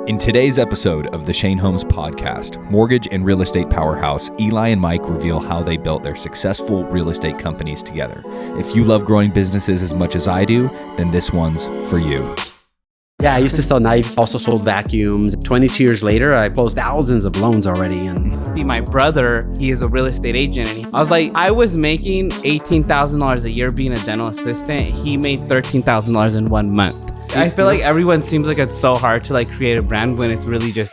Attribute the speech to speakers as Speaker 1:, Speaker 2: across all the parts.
Speaker 1: In today's episode of the Shane Holmes podcast, mortgage and real estate powerhouse Eli and Mike reveal how they built their successful real estate companies together. If you love growing businesses as much as I do, then this one's for you.
Speaker 2: Yeah, I used to sell knives, also sold vacuums. 22 years later, I closed thousands of loans already. And
Speaker 3: See, my brother, he is a real estate agent. And I was making $18,000 a year being a dental assistant. He made $13,000 in 1 month. I feel like everyone seems like it's so hard to create a brand when it's really just.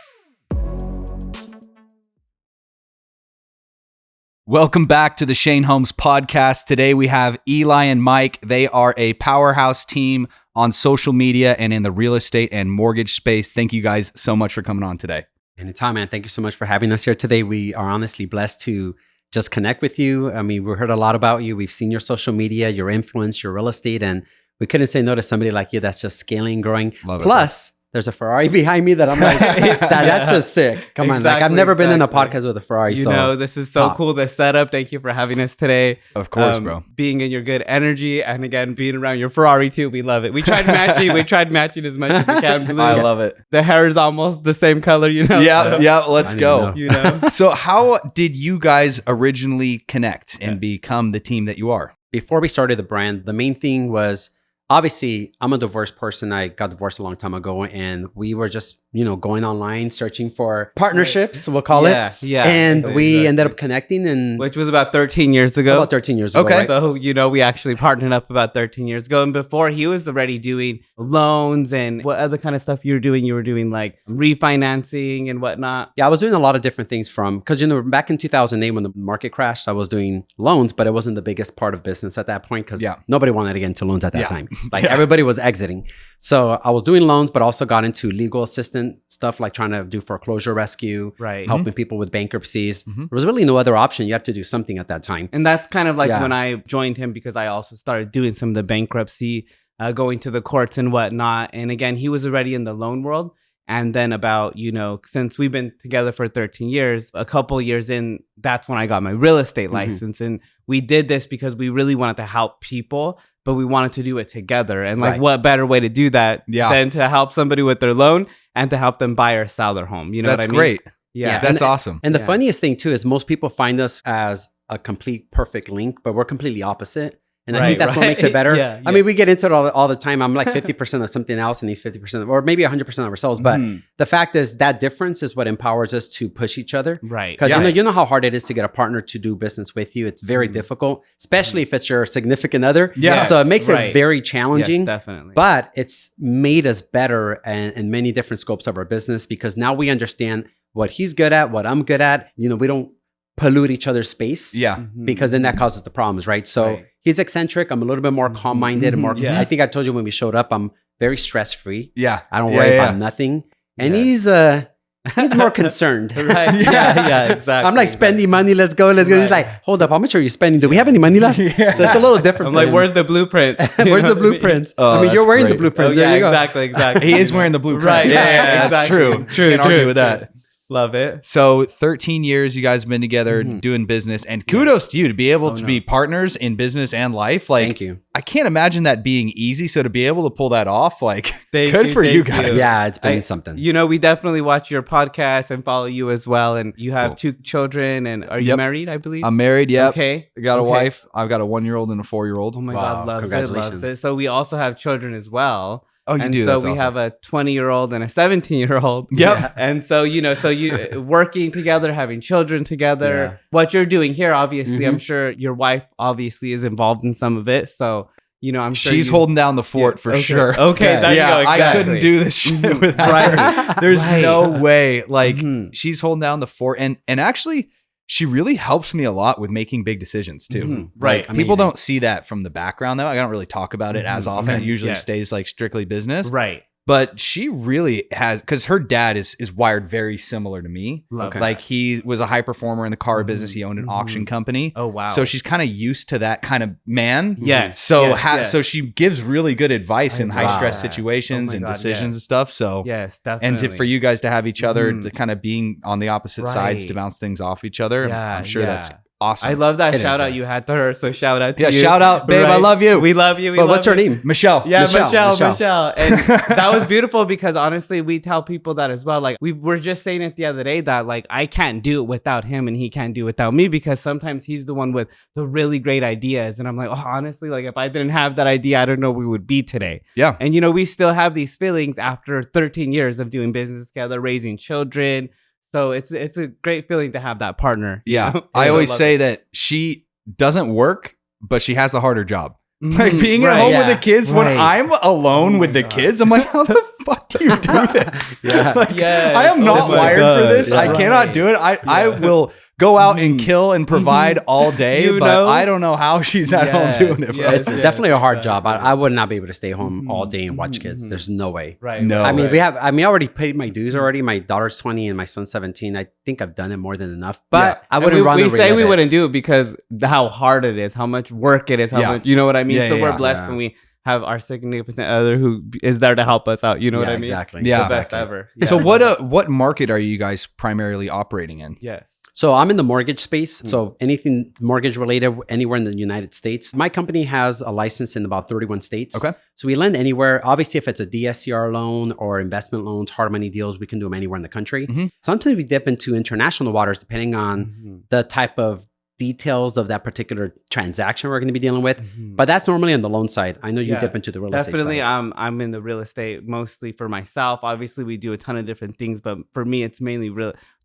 Speaker 1: Welcome back to the Shane Holmes podcast. Today we have Eli and Mike. They are a powerhouse team on social media and in the real estate and mortgage space. Thank you guys so much for coming on today.
Speaker 2: anytime, man. Thank you so much for having us here today. We are honestly blessed to just connect with you. I mean, we heard a lot about you. We've seen your social media, your influence, your real estate, and we couldn't say no to somebody like you that's just scaling, growing.
Speaker 1: Love it.
Speaker 2: Plus, there's a Ferrari behind me that I'm like, that's just sick. Come on. Like, I've never been in a podcast with a Ferrari.
Speaker 3: This is so cool, the setup. Thank you for having us today.
Speaker 1: Of course, bro.
Speaker 3: Being in your good energy and again, being around your Ferrari too. We love it. We tried matching. We tried matching as much as we can.
Speaker 1: I love it.
Speaker 3: The hair is almost the same color,
Speaker 1: Yeah, let's go.
Speaker 3: Know.
Speaker 1: So how did you guys originally connect and become the team that you are?
Speaker 2: Before we started the brand, the main thing was, obviously, I'm a divorced person. I got divorced a long time ago, and we were just, going online, searching for partnerships, we'll call it.
Speaker 3: Yeah.
Speaker 2: And we ended up connecting, and
Speaker 3: which was about 13 years ago.
Speaker 2: About 13 years ago.
Speaker 1: Okay.
Speaker 2: Right?
Speaker 3: So, we actually partnered up about 13 years ago. And before, he was already doing loans and what other kind of stuff you were doing? You were doing like refinancing and whatnot.
Speaker 2: Yeah, I was doing a lot of different things because, back in 2008 when the market crashed, I was doing loans, but it wasn't the biggest part of business at that point because nobody wanted to get into loans at that time. Everybody was exiting. So I was doing loans, but also got into legal assistant stuff, like trying to do foreclosure rescue, helping people with bankruptcies. There was really no other option. You have to do something at that time.
Speaker 3: And that's kind of like when I joined him, because I also started doing some of the bankruptcy, going to the courts and whatnot. And again, he was already in the loan world. And then about, since we've been together for 13 years, a couple years in, that's when I got my real estate license. And we did this because we really wanted to help people, but we wanted to do it together. And what better way to do that than to help somebody with their loan and to help them buy or sell their home? You know what I mean?
Speaker 1: That's great.
Speaker 3: Yeah.
Speaker 1: That's awesome.
Speaker 2: And the funniest thing too is most people find us as a complete perfect link, but we're completely opposite. And I think that's what makes it better. I mean, we get into it all the time. I'm like 50% of something else and he's 50%, or maybe 100% of ourselves. But the fact is that difference is what empowers us to push each other.
Speaker 3: Right.
Speaker 2: Because you know how hard it is to get a partner to do business with you. It's very difficult, especially if it's your significant other.
Speaker 1: Yeah.
Speaker 2: So it makes it very challenging.
Speaker 3: Yes, definitely.
Speaker 2: But it's made us better in many different scopes of our business because now we understand what he's good at, what I'm good at. We don't pollute each other's space.
Speaker 1: Yeah.
Speaker 2: Because then that causes the problems, right? So he's eccentric. I'm a little bit more calm-minded and more. I think I told you when we showed up, I'm very stress-free.
Speaker 1: Yeah.
Speaker 2: I don't worry about nothing. And he's more concerned.
Speaker 3: Right. Yeah, exactly.
Speaker 2: I'm like, spending money, let's go. He's like, hold up, how much are you spending? Do we have any money left? So it's a little different.
Speaker 3: I'm like, where's the blueprint?
Speaker 2: Where's the blueprints? I mean, you're wearing the blueprints.
Speaker 3: Oh,
Speaker 2: there you go.
Speaker 3: Exactly.
Speaker 1: He is wearing the blueprint.
Speaker 3: Right.
Speaker 1: Yeah, that's true. Can't argue with that.
Speaker 3: Love it.
Speaker 1: So 13 years you guys have been together doing business, and kudos to you to be able to be partners in business and life. Like,
Speaker 2: thank you.
Speaker 1: I can't imagine that being easy. So to be able to pull that off, like,
Speaker 3: thank
Speaker 1: good for you guys.
Speaker 2: Yeah, it's been something.
Speaker 3: We definitely watch your podcast and follow you as well. And you have 2 children, and are you married, I believe?
Speaker 1: I'm married, yep.
Speaker 3: Okay.
Speaker 1: I got a wife. I've got a 1-year-old and a 4-year-old.
Speaker 3: Oh my God, loves it. So we also have children as well.
Speaker 1: Oh, you do?
Speaker 3: So
Speaker 1: That's
Speaker 3: we
Speaker 1: awesome.
Speaker 3: have a 20-year-old and a 17-year-old.
Speaker 1: Yep.
Speaker 3: And so, so you working together, having children together, what you're doing here, obviously, I'm sure your wife obviously is involved in some of it. So, I'm sure
Speaker 1: she's holding down the fort for sure.
Speaker 3: Okay. There you go. Exactly.
Speaker 1: I couldn't do this shit without her. There's no way. Like, she's holding down the fort. And actually, she really helps me a lot with making big decisions too.
Speaker 3: Right.
Speaker 1: Like, people don't see that from the background though. I don't really talk about it as often. It usually stays like strictly business.
Speaker 3: Right.
Speaker 1: But she really has, because her dad is wired very similar to me. Like, he was a high performer in the car business. He owned an auction company.
Speaker 3: Oh, wow.
Speaker 1: So she's kind of used to that kind of man.
Speaker 3: Yes.
Speaker 1: So so she gives really good advice in high stress situations and
Speaker 3: God,
Speaker 1: decisions and stuff. So
Speaker 3: yes, definitely.
Speaker 1: and for you guys to have each other, to kind of being on the opposite sides to bounce things off each other, I'm sure that's awesome.
Speaker 3: I love that
Speaker 2: It
Speaker 3: shout
Speaker 2: is,
Speaker 3: out
Speaker 2: yeah.
Speaker 3: you had to her. So shout out to you.
Speaker 1: Shout out, babe. I
Speaker 3: Right.
Speaker 1: love you.
Speaker 3: We love you. We
Speaker 2: But
Speaker 3: love
Speaker 2: what's her
Speaker 3: you.
Speaker 2: name?
Speaker 1: Michelle.
Speaker 3: Yeah,
Speaker 2: Michelle.
Speaker 3: Michelle. And that was beautiful because honestly, we tell people that as well. Like we were just saying it the other day that like I can't do it without him and he can't do it without me because sometimes he's the one with the really great ideas. And I'm like, oh, honestly, like if I didn't have that idea, I don't know where we would be today.
Speaker 1: Yeah.
Speaker 3: And you know, we still have these feelings after 13 years of doing business together, raising children. So it's a great feeling to have that partner. you
Speaker 1: Yeah.
Speaker 3: know?
Speaker 1: I always
Speaker 3: love
Speaker 1: say
Speaker 3: it.
Speaker 1: that she doesn't work, but she has the harder job. Like being at
Speaker 3: Right.
Speaker 1: home
Speaker 2: Yeah.
Speaker 1: with the kids when
Speaker 3: Right.
Speaker 1: I'm alone
Speaker 3: Oh
Speaker 1: with
Speaker 3: my
Speaker 1: the
Speaker 3: God.
Speaker 1: kids, I'm like, how the fuck do you do this?
Speaker 2: Yeah.
Speaker 1: Like,
Speaker 3: Yes.
Speaker 1: I am
Speaker 3: Oh
Speaker 1: not
Speaker 3: my
Speaker 1: wired
Speaker 3: God.
Speaker 1: for this. I
Speaker 3: Yeah.
Speaker 1: cannot
Speaker 3: Right.
Speaker 1: do it. I will go out and kill and provide all day,
Speaker 3: You
Speaker 1: but
Speaker 3: know?
Speaker 1: I don't know how she's at home
Speaker 3: Yes,
Speaker 1: doing it. bro.
Speaker 3: yes.
Speaker 2: It's definitely a hard job.
Speaker 3: exactly.
Speaker 2: I would not be able to stay home all day and watch
Speaker 3: Mhm,
Speaker 2: kids.
Speaker 3: mhm.
Speaker 2: There's no way.
Speaker 3: Right.
Speaker 1: No.
Speaker 2: I mean,
Speaker 3: right.
Speaker 2: I already paid my dues already. My daughter's 20 and my son's 17. I think I've done it more than enough, but I
Speaker 3: And
Speaker 2: wouldn't run
Speaker 3: we
Speaker 2: and
Speaker 3: say
Speaker 2: relive
Speaker 3: we
Speaker 2: it.
Speaker 3: wouldn't do it because how hard it is, how much work it is, how
Speaker 1: Yeah.
Speaker 3: much, you know what I mean?
Speaker 1: Yeah,
Speaker 3: So
Speaker 1: yeah,
Speaker 3: we're
Speaker 1: yeah.
Speaker 3: blessed
Speaker 2: Yeah.
Speaker 3: when we have our significant other who is there to help us out. You know what
Speaker 2: Yeah,
Speaker 3: I mean?
Speaker 2: Exactly.
Speaker 1: Yeah.
Speaker 3: The best
Speaker 2: Exactly.
Speaker 3: ever.
Speaker 1: So
Speaker 3: Yeah.
Speaker 1: what market are you guys primarily operating in?
Speaker 3: Yes.
Speaker 2: So I'm in the mortgage space. So anything mortgage related anywhere in the United States. My company has a license in about 31 states.
Speaker 1: Okay.
Speaker 2: So we lend anywhere. Obviously, if it's a DSCR loan or investment loans, hard money deals, we can do them anywhere in the country.
Speaker 1: Mhm.
Speaker 2: Sometimes we dip into international waters depending on
Speaker 3: Mhm.
Speaker 2: the type of details of that particular transaction we're going to be dealing with.
Speaker 3: Mhm.
Speaker 2: But that's normally on the loan side. I know you
Speaker 3: Yeah,
Speaker 2: dip into the real
Speaker 3: Definitely,
Speaker 2: estate side.
Speaker 3: I'm in the real estate mostly for myself. Obviously, we do a ton of different things, but for me, it's mainly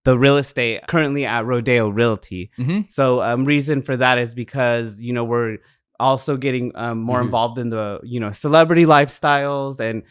Speaker 3: the real estate. Currently at Rodeo Realty.
Speaker 1: Mhm.
Speaker 3: So, reason for that is because you know we're also getting more
Speaker 2: Mhm.
Speaker 3: involved in the celebrity lifestyles and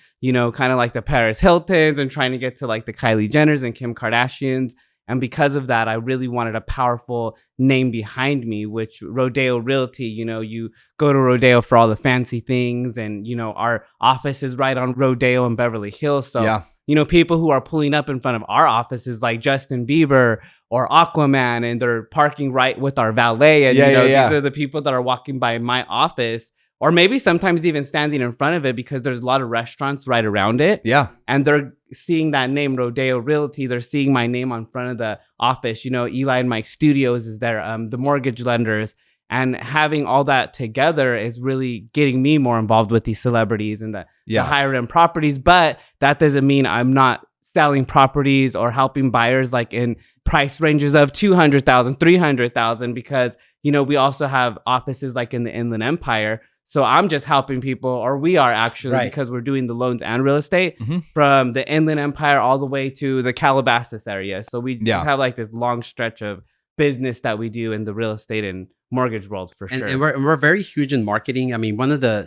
Speaker 3: kind of like the Paris Hiltons and trying to get to like the Kylie Jenners and Kim Kardashians. And because of that, I really wanted a powerful name behind me, which Rodeo Realty, you go to Rodeo for all the fancy things. And, our office is right on Rodeo in Beverly Hills. So,
Speaker 1: Yeah.
Speaker 3: People who are pulling up in front of our offices like Justin Bieber or Aquaman, and they're parking right with our valet. And, these are the people that are walking by my office. Or maybe sometimes even standing in front of it because there's a lot of restaurants right around it.
Speaker 1: Yeah.
Speaker 3: And they're seeing that name, Rodeo Realty. They're seeing my name on front of the office. Eli and Mike Studios is there, the mortgage lenders. And having all that together is really getting me more involved with these celebrities and the higher end properties. But that doesn't mean I'm not selling properties or helping buyers like in price ranges of $200,000, $300,000 because, we also have offices like in the Inland Empire. So I'm just helping people, or we are actually,
Speaker 2: Right.
Speaker 3: because we're doing the loans and real estate
Speaker 1: Mhm.
Speaker 3: from the Inland Empire all the way to the Calabasas area. So we just have like this long stretch of business that we do in the real estate and mortgage world for sure.
Speaker 2: And we're very huge in marketing. I mean,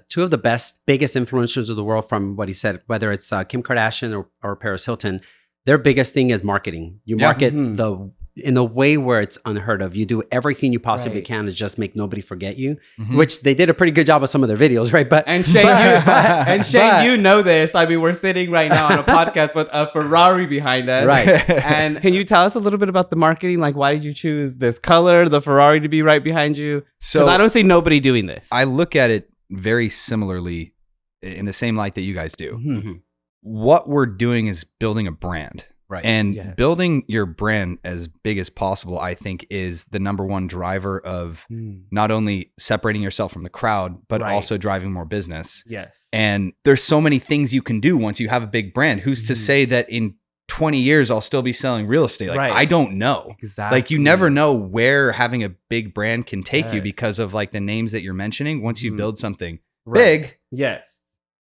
Speaker 2: two of the biggest influencers of the world, from what he said, whether it's Kim Kardashian or Paris Hilton, their biggest thing is marketing. You market
Speaker 3: Mhm.
Speaker 2: in a way where it's unheard of. You do everything you possibly
Speaker 3: Right.
Speaker 2: can to just make nobody forget you,
Speaker 1: Mhm.
Speaker 2: which they did a pretty good job with some of their videos, right? But
Speaker 3: And Shane,
Speaker 2: but-
Speaker 3: you know this. I mean, we're sitting right now on a podcast with a Ferrari behind us.
Speaker 2: Right.
Speaker 3: And can you tell us a little bit about the marketing? Like, why did you choose this color, the Ferrari to be right behind you? Because
Speaker 1: So
Speaker 3: I don't see nobody doing this.
Speaker 1: I look at it very similarly in the same light that you guys do.
Speaker 2: Mhm.
Speaker 1: What we're doing is building a brand.
Speaker 2: Right.
Speaker 1: And
Speaker 3: Yes.
Speaker 1: building your brand as big as possible, I think, is the number one driver of not only separating yourself from the crowd, but
Speaker 3: Right.
Speaker 1: also driving more business.
Speaker 3: Yes.
Speaker 1: And there's so many things you can do once you have a big brand. Who's to
Speaker 3: Mhm.
Speaker 1: say that in 20 years I'll still be selling real estate? Like,
Speaker 3: Right.
Speaker 1: I don't know.
Speaker 3: Exactly.
Speaker 1: Like, you never know where having a big brand can take you
Speaker 3: Yes.
Speaker 1: because of like the names that you're mentioning. Once you
Speaker 3: Mhm.
Speaker 1: build something
Speaker 3: Right.
Speaker 1: big,
Speaker 3: Yes.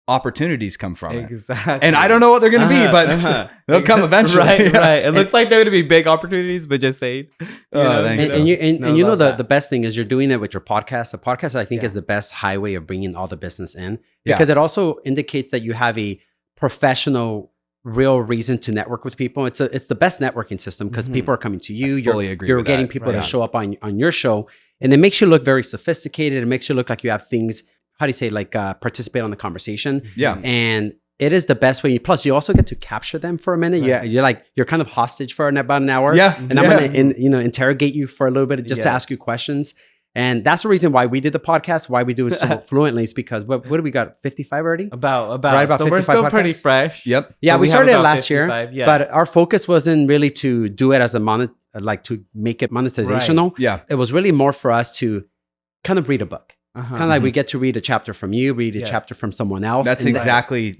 Speaker 1: opportunities come from it.
Speaker 3: Exactly.
Speaker 1: And I don't know what they're going to be, but they'll come eventually.
Speaker 3: Right,
Speaker 1: Yeah.
Speaker 3: right. It looks like they're going to be big opportunities, but just saying.
Speaker 1: Thanks,
Speaker 2: And
Speaker 3: love that.
Speaker 2: the best thing is you're doing it with your podcast. The podcast, I think,
Speaker 3: Yeah.
Speaker 2: is the best highway of bringing all the business in
Speaker 1: Yeah.
Speaker 2: because it also indicates that you have a professional, real reason to network with people. It's the best networking system because
Speaker 3: Mhm.
Speaker 2: people are coming to you.
Speaker 1: I fully agree
Speaker 2: You're
Speaker 1: with
Speaker 2: getting
Speaker 1: that.
Speaker 2: people
Speaker 3: Right.
Speaker 2: to show up on your show, and it makes you look very sophisticated. It makes you look like you have things. How do you say, like participate on the conversation?
Speaker 1: Yeah.
Speaker 2: And it is the best way. Plus, you also get to capture them for a minute.
Speaker 3: Right.
Speaker 2: You're kind of hostage for about an hour.
Speaker 1: Yeah.
Speaker 2: And I'm gonna interrogate you for a little bit just to
Speaker 3: Yes.
Speaker 2: ask you questions. And that's the reason why we did the podcast, why we do it so fluently, is because what do we got? 55 already?
Speaker 3: About.
Speaker 2: Right, about
Speaker 3: so we're
Speaker 2: 55
Speaker 3: still pretty
Speaker 2: podcasts?
Speaker 3: fresh.
Speaker 1: Yep.
Speaker 2: Yeah,
Speaker 3: So
Speaker 2: we
Speaker 3: have
Speaker 2: started it
Speaker 3: about
Speaker 2: last year,
Speaker 3: 55, yeah.
Speaker 2: but our focus wasn't really to do it as a to make it monetizational.
Speaker 1: Yeah.
Speaker 2: It was really more for us to kind of read a book.
Speaker 3: Uh-huh.
Speaker 2: Kind of like we get to read a chapter from you, read a
Speaker 3: Yeah.
Speaker 2: chapter from someone else.
Speaker 1: That's
Speaker 2: and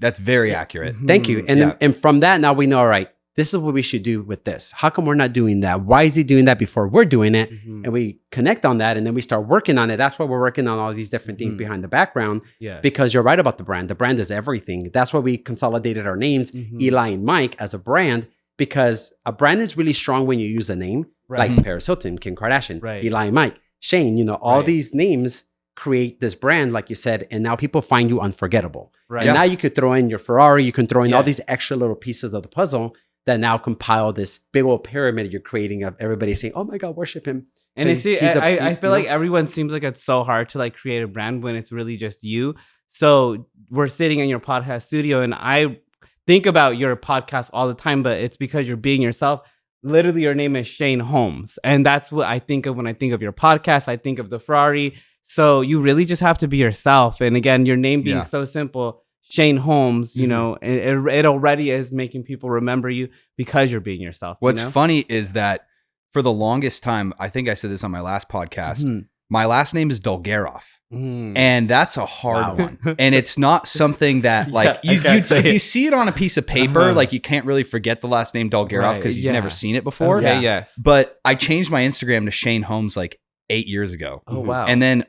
Speaker 1: that's very accurate.
Speaker 2: Thank you. And
Speaker 1: Yeah.
Speaker 2: then, and from that, now we know, all right, this is what we should do with this. How come we're not doing that? Why is he doing that before we're doing it?
Speaker 3: Mhm.
Speaker 2: And we connect on that, and then we start working on it. That's why we're working on all these different things
Speaker 3: Mhm.
Speaker 2: behind the background,
Speaker 3: Yeah.
Speaker 2: because you're right about the brand. The brand is everything. That's why we consolidated our names,
Speaker 3: Mhm.
Speaker 2: Eli and Mike, as a brand, because a brand is really strong when you use a name,
Speaker 3: Right.
Speaker 2: like Paris Hilton, Kim Kardashian,
Speaker 3: Right.
Speaker 2: Eli and Mike, Shane, all
Speaker 3: Right.
Speaker 2: these names create this brand, like you said, and now people find you unforgettable.
Speaker 3: Right.
Speaker 2: And now you could throw in your Ferrari, you can throw in all
Speaker 3: Yes.
Speaker 2: these extra little pieces of the puzzle that now compile this big old pyramid you're creating of everybody saying, "Oh my God, worship him."
Speaker 3: And
Speaker 2: He's-
Speaker 3: it's,
Speaker 2: he's a-
Speaker 3: I
Speaker 2: you
Speaker 3: feel
Speaker 2: know?
Speaker 3: like everyone seems like it's so hard to like create a brand when it's really just you. So we're sitting in your podcast studio, and I think about your podcast all the time, but it's because you're being yourself. Literally, your name is Shane Holmes, and that's what I think of when I think of your podcast. I think of the Ferrari. So you really just have to be yourself. And again, your name being
Speaker 1: Yeah.
Speaker 3: so simple, Shane Holmes,
Speaker 2: Mm-hmm.
Speaker 3: it already is making people remember you because you're being yourself.
Speaker 1: What's
Speaker 3: you know?
Speaker 1: funny is that for the longest time, I think I said this on my last podcast,
Speaker 3: Mhm.
Speaker 1: my last name is Dolgaroff.
Speaker 3: Mm.
Speaker 1: And that's a hard
Speaker 2: Wow.
Speaker 1: one. And it's not something that like
Speaker 3: Yeah, I can't say
Speaker 1: if
Speaker 3: it.
Speaker 1: you see it on a piece of paper,
Speaker 3: Uh-huh.
Speaker 1: like you can't really forget the last name Dolgaroff
Speaker 3: Right,
Speaker 1: because you've
Speaker 3: yeah.
Speaker 1: never seen it before.
Speaker 3: Okay,
Speaker 2: Yeah.
Speaker 3: yes.
Speaker 1: But I changed my Instagram to Shane Holmes like 8 years ago.
Speaker 3: Oh wow.
Speaker 1: And then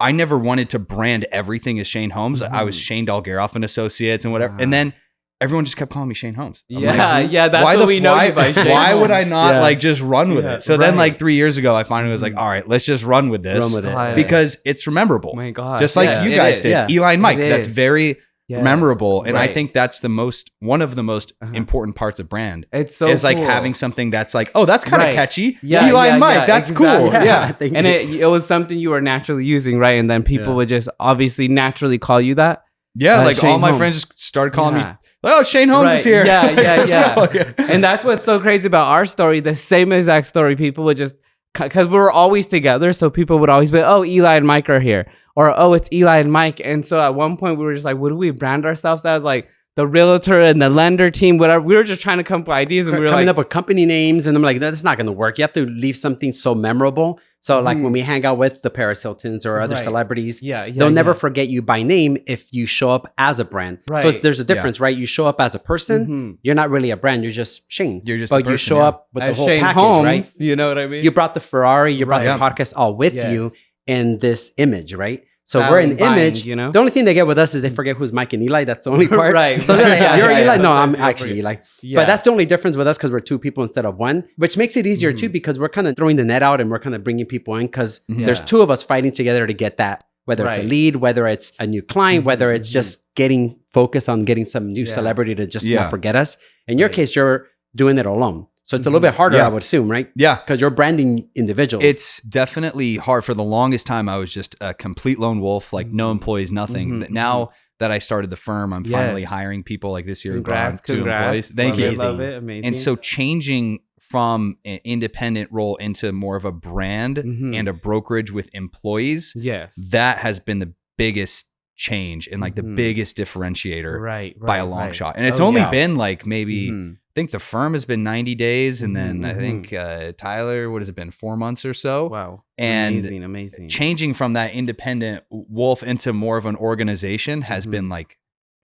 Speaker 1: I never wanted to brand everything as Shane Holmes. I was
Speaker 3: Mhm.
Speaker 1: Shane Dolgaroff and Associates and whatever.
Speaker 3: Wow.
Speaker 1: And then everyone just kept calling me Shane Holmes. I'm like,
Speaker 3: yeah, that's
Speaker 1: why
Speaker 3: what we know you by Shane
Speaker 1: why would I
Speaker 3: Holmes.
Speaker 1: not
Speaker 2: Yeah.
Speaker 1: like just run with
Speaker 3: Yeah,
Speaker 1: it? So then
Speaker 3: right.
Speaker 1: like 3 years ago, I finally was like,
Speaker 3: Mhm.
Speaker 1: all right, let's just run with this.
Speaker 2: Run with it.
Speaker 3: God.
Speaker 1: Because it's memorable.
Speaker 3: Oh my God.
Speaker 1: Just like
Speaker 3: Yeah,
Speaker 1: you
Speaker 3: it
Speaker 1: guys
Speaker 3: is.
Speaker 1: did.
Speaker 2: Yeah.
Speaker 1: Eli and Mike.
Speaker 3: It
Speaker 1: That's
Speaker 3: is.
Speaker 1: very
Speaker 3: Yes.
Speaker 1: memorable. And I
Speaker 3: Right.
Speaker 1: think that's one of the most
Speaker 3: Uh-huh.
Speaker 1: important parts of brand.
Speaker 3: It's so
Speaker 1: is like
Speaker 3: cool.
Speaker 1: having something that's like, oh, that's kind of
Speaker 3: Right.
Speaker 1: catchy.
Speaker 3: Yeah,
Speaker 1: Eli
Speaker 3: yeah,
Speaker 1: and Mike,
Speaker 3: yeah,
Speaker 1: that's
Speaker 3: exactly.
Speaker 1: cool. Yeah.
Speaker 2: Thank
Speaker 3: And
Speaker 2: you.
Speaker 3: it was something you were naturally using, right? And then people
Speaker 2: Yeah.
Speaker 3: would just obviously naturally call you that.
Speaker 1: Yeah, like
Speaker 3: Shane
Speaker 1: all my
Speaker 3: Holmes.
Speaker 1: friends just started calling me,
Speaker 3: Yeah.
Speaker 1: oh, Shane Holmes
Speaker 3: Right.
Speaker 1: is here.
Speaker 3: Yeah, yeah,
Speaker 1: Let's
Speaker 3: yeah.
Speaker 1: go. Yeah.
Speaker 3: And that's what's so crazy about our story. The same exact story. People would just, because we were always together. So people would always be, oh, Eli and Mike are here. Or, oh, it's Eli and Mike. And so at one point we were just like, what do we brand ourselves as? Like the realtor and the lender team, whatever. We were just trying to come up with ideas. And we were
Speaker 2: coming
Speaker 3: like,
Speaker 2: up with company names, and I'm like, that's not going to work. You have to leave something so memorable. So like when we hang out with the Paris Hiltons or other
Speaker 3: Right.
Speaker 2: celebrities,
Speaker 3: yeah, yeah,
Speaker 2: they'll never
Speaker 3: yeah.
Speaker 2: forget you by name if you show up as a brand. So
Speaker 3: Right.
Speaker 2: there's a difference, right? You show up as a person,
Speaker 3: Mhm.
Speaker 2: you're not really a brand. You're just Shane.
Speaker 1: You're just
Speaker 2: but
Speaker 1: a
Speaker 2: you
Speaker 1: person,
Speaker 2: show
Speaker 1: yeah.
Speaker 2: up with the
Speaker 3: As
Speaker 2: whole
Speaker 3: Shane
Speaker 2: package,
Speaker 3: Holmes,
Speaker 2: right?
Speaker 3: You know what I mean?
Speaker 2: You brought the Ferrari, you brought
Speaker 3: Right.
Speaker 2: the podcast all with
Speaker 3: Yes.
Speaker 2: you in this image, right? So
Speaker 3: That
Speaker 2: we're an
Speaker 3: combined,
Speaker 2: image.
Speaker 3: you know?
Speaker 2: The only thing they get with us is they forget who's Mike and Eli. That's the only part.
Speaker 3: Right.
Speaker 2: So they're like,
Speaker 3: Yeah,
Speaker 2: you're
Speaker 3: yeah,
Speaker 2: Eli.
Speaker 3: yeah.
Speaker 2: No, I'm
Speaker 3: Sometimes
Speaker 2: actually
Speaker 3: you'll
Speaker 2: Eli.
Speaker 3: Yeah.
Speaker 2: But that's the only difference with us because we're two people instead of one, which makes it easier too
Speaker 3: Mhm.
Speaker 2: because we're kind of throwing the net out and we're kind of bringing people in because
Speaker 1: Mhm.
Speaker 2: there's
Speaker 3: Yeah.
Speaker 2: two of us fighting together to get that, whether it's a
Speaker 3: Right.
Speaker 2: lead, whether it's a new client,
Speaker 3: Mhm,
Speaker 2: whether it's
Speaker 3: mhm.
Speaker 2: just getting focused on getting some new
Speaker 3: Yeah.
Speaker 2: celebrity to just
Speaker 1: Yeah.
Speaker 2: not forget us. In your
Speaker 3: Right.
Speaker 2: case, you're doing it alone. So it's a little bit harder,
Speaker 1: Yeah.
Speaker 2: I would assume, right?
Speaker 1: Yeah.
Speaker 2: Because you're branding individual.
Speaker 1: It's definitely hard. For the longest time, I was just a complete lone wolf, like no
Speaker 3: Mhm.
Speaker 1: employees, nothing.
Speaker 3: Mhm,
Speaker 1: That now that I started the firm, I'm finally
Speaker 3: Yes.
Speaker 1: hiring people. Like this year, we brought
Speaker 3: Congrats,
Speaker 1: on 2 employees. Thank
Speaker 3: love
Speaker 1: you.
Speaker 3: It, love it. Amazing.
Speaker 1: And so changing from an independent role into more of a brand
Speaker 3: Mhm.
Speaker 1: and a brokerage with employees,
Speaker 3: yes.
Speaker 1: that has been the biggest change and like the
Speaker 3: Mhm.
Speaker 1: biggest differentiator
Speaker 3: Right,
Speaker 1: by a
Speaker 3: right,
Speaker 1: long
Speaker 3: right.
Speaker 1: shot. And it's
Speaker 3: Oh,
Speaker 1: only
Speaker 3: yeah.
Speaker 1: been like maybe,
Speaker 3: Mhm.
Speaker 1: I think the firm has been 90 days. And then
Speaker 3: Mhm,
Speaker 1: I think Tyler, what has it been, 4 months or so?
Speaker 3: Wow.
Speaker 1: And
Speaker 3: amazing.
Speaker 1: Changing from that independent wolf into more of an organization has
Speaker 3: Mhm.
Speaker 1: been like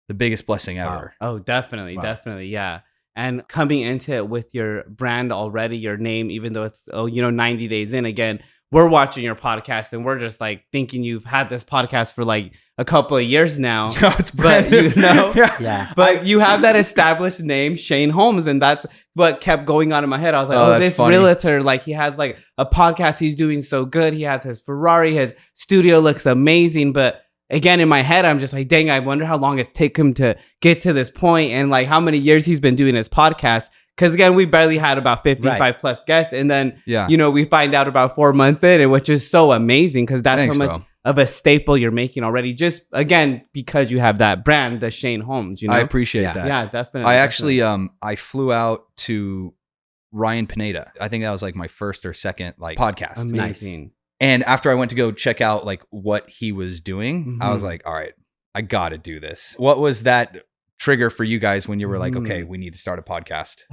Speaker 1: the biggest blessing
Speaker 2: Wow.
Speaker 1: ever.
Speaker 3: Oh, definitely,
Speaker 2: Wow.
Speaker 3: definitely, yeah. And coming into it with your brand already, your name, even though it's 90 days in. Again, we're watching your podcast and we're just like thinking you've had this podcast for like a couple of years now.
Speaker 1: No, it's
Speaker 3: But
Speaker 1: brand new.
Speaker 3: you know,
Speaker 2: yeah.
Speaker 3: but you have that established name, Shane Holmes, and that's what kept going on in my head. I was like,
Speaker 1: Oh,
Speaker 3: oh,
Speaker 1: that's
Speaker 3: this
Speaker 1: funny.
Speaker 3: realtor, like he has like a podcast, he's doing so good. He has his Ferrari, his studio looks amazing. But again, in my head, I'm just like, dang, I wonder how long it's taken him to get to this point and like how many years he's been doing his podcast. Because again, we barely had about 55 plus guests. And then,
Speaker 1: Yeah.
Speaker 3: we find out about 4 months in, and which is so amazing because that's
Speaker 1: Thanks,
Speaker 3: how much
Speaker 1: bro.
Speaker 3: of a staple you're making already. Just again, because you have that brand, the Shane Holmes,
Speaker 1: I appreciate
Speaker 2: Yeah.
Speaker 1: that.
Speaker 3: Yeah, definitely.
Speaker 1: I actually, I flew out to Ryan Pineda. I think that was like my first or second like podcast.
Speaker 3: amazing.
Speaker 1: And after I went to go check out like what he was doing, I was like, all right, I got to do this. What was that trigger for you guys when you were like, okay, we need to start a podcast?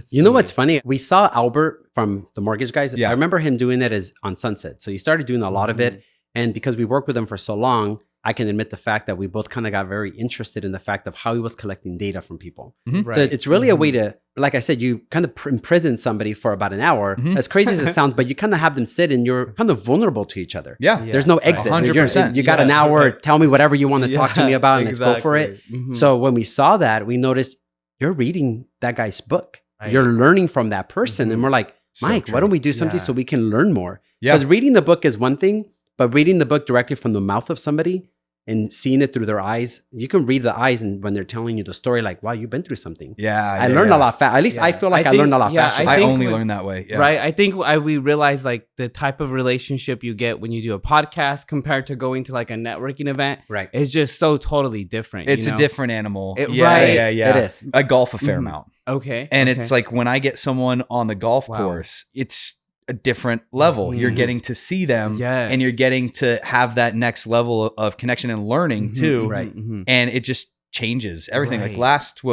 Speaker 2: You know what's funny? We saw Albert from the Mortgage Guys.
Speaker 1: Yeah.
Speaker 2: I remember him doing that as on Sunset. So he started doing a lot of it. And because we worked with him for so long, I can admit the fact that we both kind of got very interested in the fact of how he was collecting data from people.
Speaker 3: Right.
Speaker 2: So it's really a way to, like I said, you kind of imprison somebody for about an hour, as crazy as it sounds, but you kind of have them sit and you're kind of vulnerable to each other.
Speaker 1: Yeah.
Speaker 2: There's no exit.
Speaker 1: 100%.
Speaker 2: You got an hour, tell me whatever you want to talk to me about and let's go for it. So when we saw that, we noticed you're reading that guy's book. Right. You're learning from that person. And we're like, Mike, why don't we do something so we can learn more? Because reading the book is one thing, but reading the book directly from the mouth of somebody and seeing it through their eyes, you can read the eyes, and when they're telling you the story, like, wow, you've been through something. I learned a lot faster. At least I feel like I learned a lot faster.
Speaker 1: I only learned that way.
Speaker 3: Right. I think we realize like the type of relationship you get when you do a podcast compared to going to like a networking event.
Speaker 2: Right.
Speaker 3: It's just so totally different.
Speaker 1: It's a different animal.
Speaker 3: Right.
Speaker 2: It is.
Speaker 1: I golf a fair amount.
Speaker 3: Okay.
Speaker 1: And it's like when I get someone on the golf course, it's a different level. You're getting to see them and you're getting to have that next level of connection and learning too.
Speaker 2: Right.
Speaker 1: And it just changes everything. Like last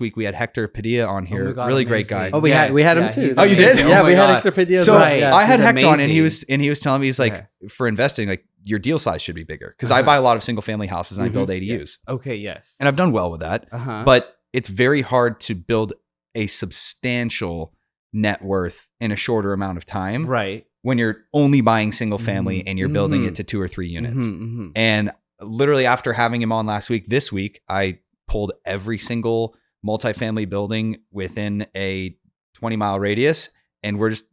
Speaker 1: week we had Hector Padilla on here.
Speaker 3: God,
Speaker 1: really great guy.
Speaker 2: Oh, we had him too.
Speaker 1: Oh, you did?
Speaker 2: Yeah, we had Hector Padilla.
Speaker 1: So I had Hector on and he was
Speaker 3: amazing.
Speaker 1: telling me, he's like, for investing, like your deal size should be bigger. Cause I buy a lot of single family houses and I build ADUs.
Speaker 3: Okay. Yes.
Speaker 1: And I've done well with that, but it's very hard to build a substantial net worth in a shorter amount of time.
Speaker 3: Right.
Speaker 1: When you're only buying single family and you're building it to 2 or 3 units. And literally after having him on this week, I pulled every single multifamily building within a 20-mile radius and we're just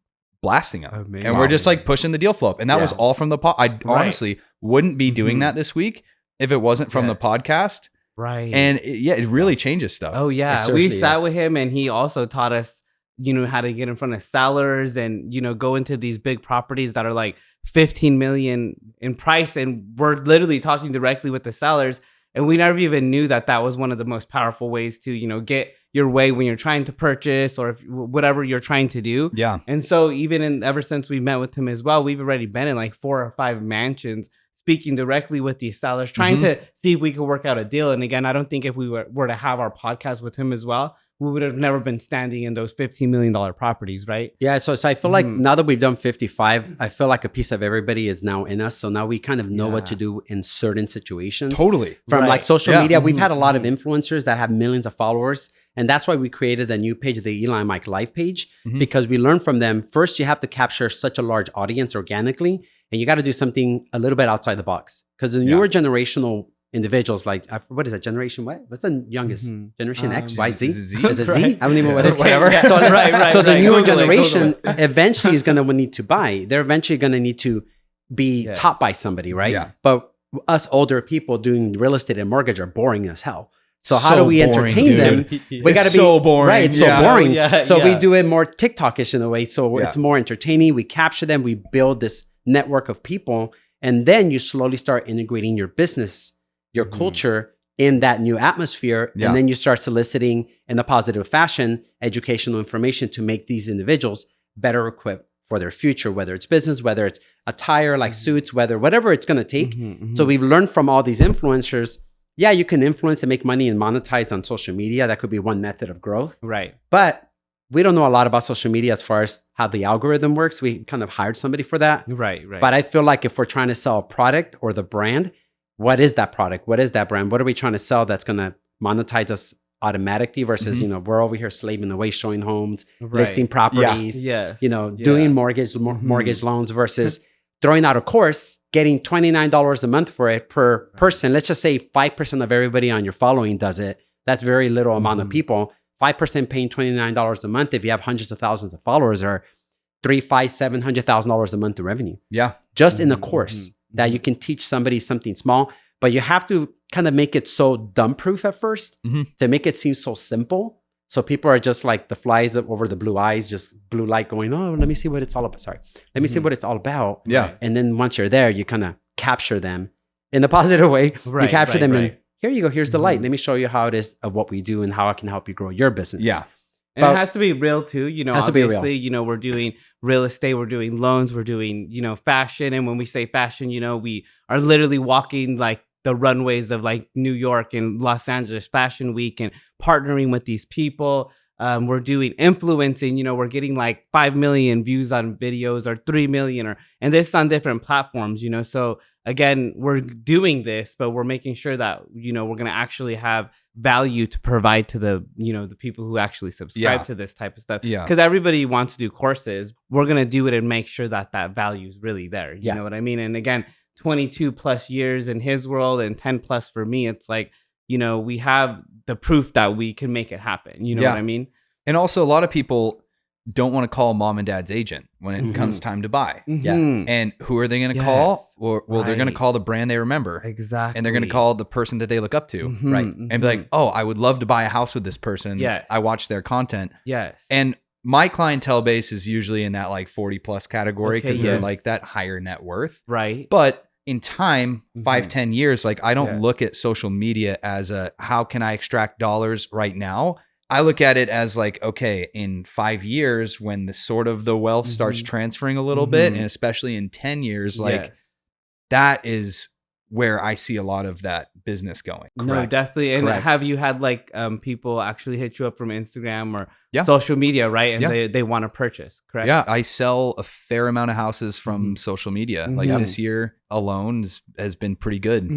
Speaker 1: blasting them. Amazing. And we're just like pushing the deal flow up. And that was all from the I honestly wouldn't be doing that this week if it wasn't from the podcast.
Speaker 3: Right.
Speaker 1: And it really changes stuff.
Speaker 3: Oh yeah. We sat with him and he also taught us, how to get in front of sellers and, go into these big properties that are like 15 million in price. And we're literally talking directly with the sellers. And we never even knew that was one of the most powerful ways to, get your way when you're trying to purchase or whatever you're trying to do.
Speaker 1: Yeah.
Speaker 3: And so ever since we met with him as well, we've already been in like 4 or 5 mansions speaking directly with these sellers, trying to see if we could work out a deal. And again, I don't think if we were to have our podcast with him as well, we would have never been standing in those $15 million properties, right?
Speaker 2: Yeah, so I feel like now that we've done 55, I feel like a piece of everybody is now in us. So now we kind of know what to do in certain situations.
Speaker 1: Totally.
Speaker 2: From like social media, we've had a lot of influencers that have millions of followers. And that's why we created a new page, the Eli and Mike live page, because we learned from them. First, you have to capture such a large audience organically, and you got to do something a little bit outside the box. Because the newer generational individuals, like, what is that generation? What's the youngest? Generation X, Y, Z? Is it Z? I don't even know what it is. Whatever. So the newer generation eventually is going to need to buy. They're eventually going to need to be taught by somebody, right?
Speaker 1: Yeah.
Speaker 2: But us older people doing real estate and mortgage are boring as hell. So how do we entertain them? We got to be
Speaker 1: so boring.
Speaker 2: Right, it's so boring. So we
Speaker 3: yeah.
Speaker 2: do it more TikTok-ish in a way. So it's more entertaining. We capture them. We build this network of people. And then you slowly start integrating your business, your culture in that new atmosphere. And then you start soliciting in a positive fashion, educational information to make these individuals better equipped for their future, whether it's business, whether it's attire like suits, whatever it's going to take. So we've learned from all these influencers. Yeah, you can influence and make money and monetize on social media. That could be one method of growth.
Speaker 3: Right.
Speaker 2: But we don't know a lot about social media as far as how the algorithm works. We kind of hired somebody for that.
Speaker 3: Right.
Speaker 2: But I feel like if we're trying to sell a product or the brand, what is that product? What is that brand? What are we trying to sell that's going to monetize us automatically versus, we're over here slaving away, showing homes, listing properties, doing mortgage loans versus throwing out a course, getting $29 a month for it per person. Let's just say 5% of everybody on your following does it. That's very little amount of people. 5% paying $29 a month if you have hundreds of thousands of followers or $700,000 a month of revenue.
Speaker 1: Yeah.
Speaker 2: Just in the course that you can teach somebody something small, but you have to kind of make it so dumb-proof at first to make it seem so simple. So people are just like the flies over the blue eyes, just blue light going, oh, let me see what it's all about. Sorry. Let me see what it's all about.
Speaker 1: Yeah.
Speaker 2: And then once you're there, you kind of capture them in a positive way. You capture them and here you go. Here's the light. Let me show you how it is of what we do and how I can help you grow your business.
Speaker 1: Yeah.
Speaker 3: And it has to be real too. You know,
Speaker 2: Has to be real.
Speaker 3: obviously, you know, we're doing real estate, we're doing loans, we're doing, you know, fashion. And when we say fashion, you know, we are literally walking like the runways of like New York and Los Angeles Fashion Week and partnering with these people. We're doing influencing, you know, we're getting like 5 million views on videos or 3 million and this on different platforms, you know. So again, we're doing this, but we're making sure that, you know, we're going to actually have value to provide to the, you know, the people who actually subscribe to this type of stuff.
Speaker 1: Yeah.
Speaker 3: Because everybody wants to do courses. We're going to do it and make sure that that value is really there. You know what I mean? And again, 22 plus years in his world and 10 plus for me, it's like, you know, we have the proof that we can make it happen. You know what I mean?
Speaker 1: And also a lot of people don't want to call mom and dad's agent when it comes time to buy.
Speaker 2: Yeah.
Speaker 1: And who are they going to call? Well, they're going to call the brand they remember.
Speaker 3: Exactly.
Speaker 1: And they're going to call the person that they look up to.
Speaker 2: Right.
Speaker 1: And be like, oh, I would love to buy a house with this person.
Speaker 3: Yes.
Speaker 1: I watch their content.
Speaker 3: Yes.
Speaker 1: And my clientele base is usually in that like 40 plus category because they're like that higher net worth.
Speaker 3: Right.
Speaker 1: But in time, 5-10 years, like I don't
Speaker 3: Yes.
Speaker 1: look at social media as a, how can I extract dollars right now? I look at it as like, okay, in 5 years, when the sort of the wealth starts transferring a little bit, and especially in 10 years, like that is where I see a lot of that business going.
Speaker 3: No, definitely. And have you had like people actually hit you up from Instagram or social media, right? And they want to purchase, correct?
Speaker 1: Yeah, I sell a fair amount of houses from social media. Like this year alone has been pretty good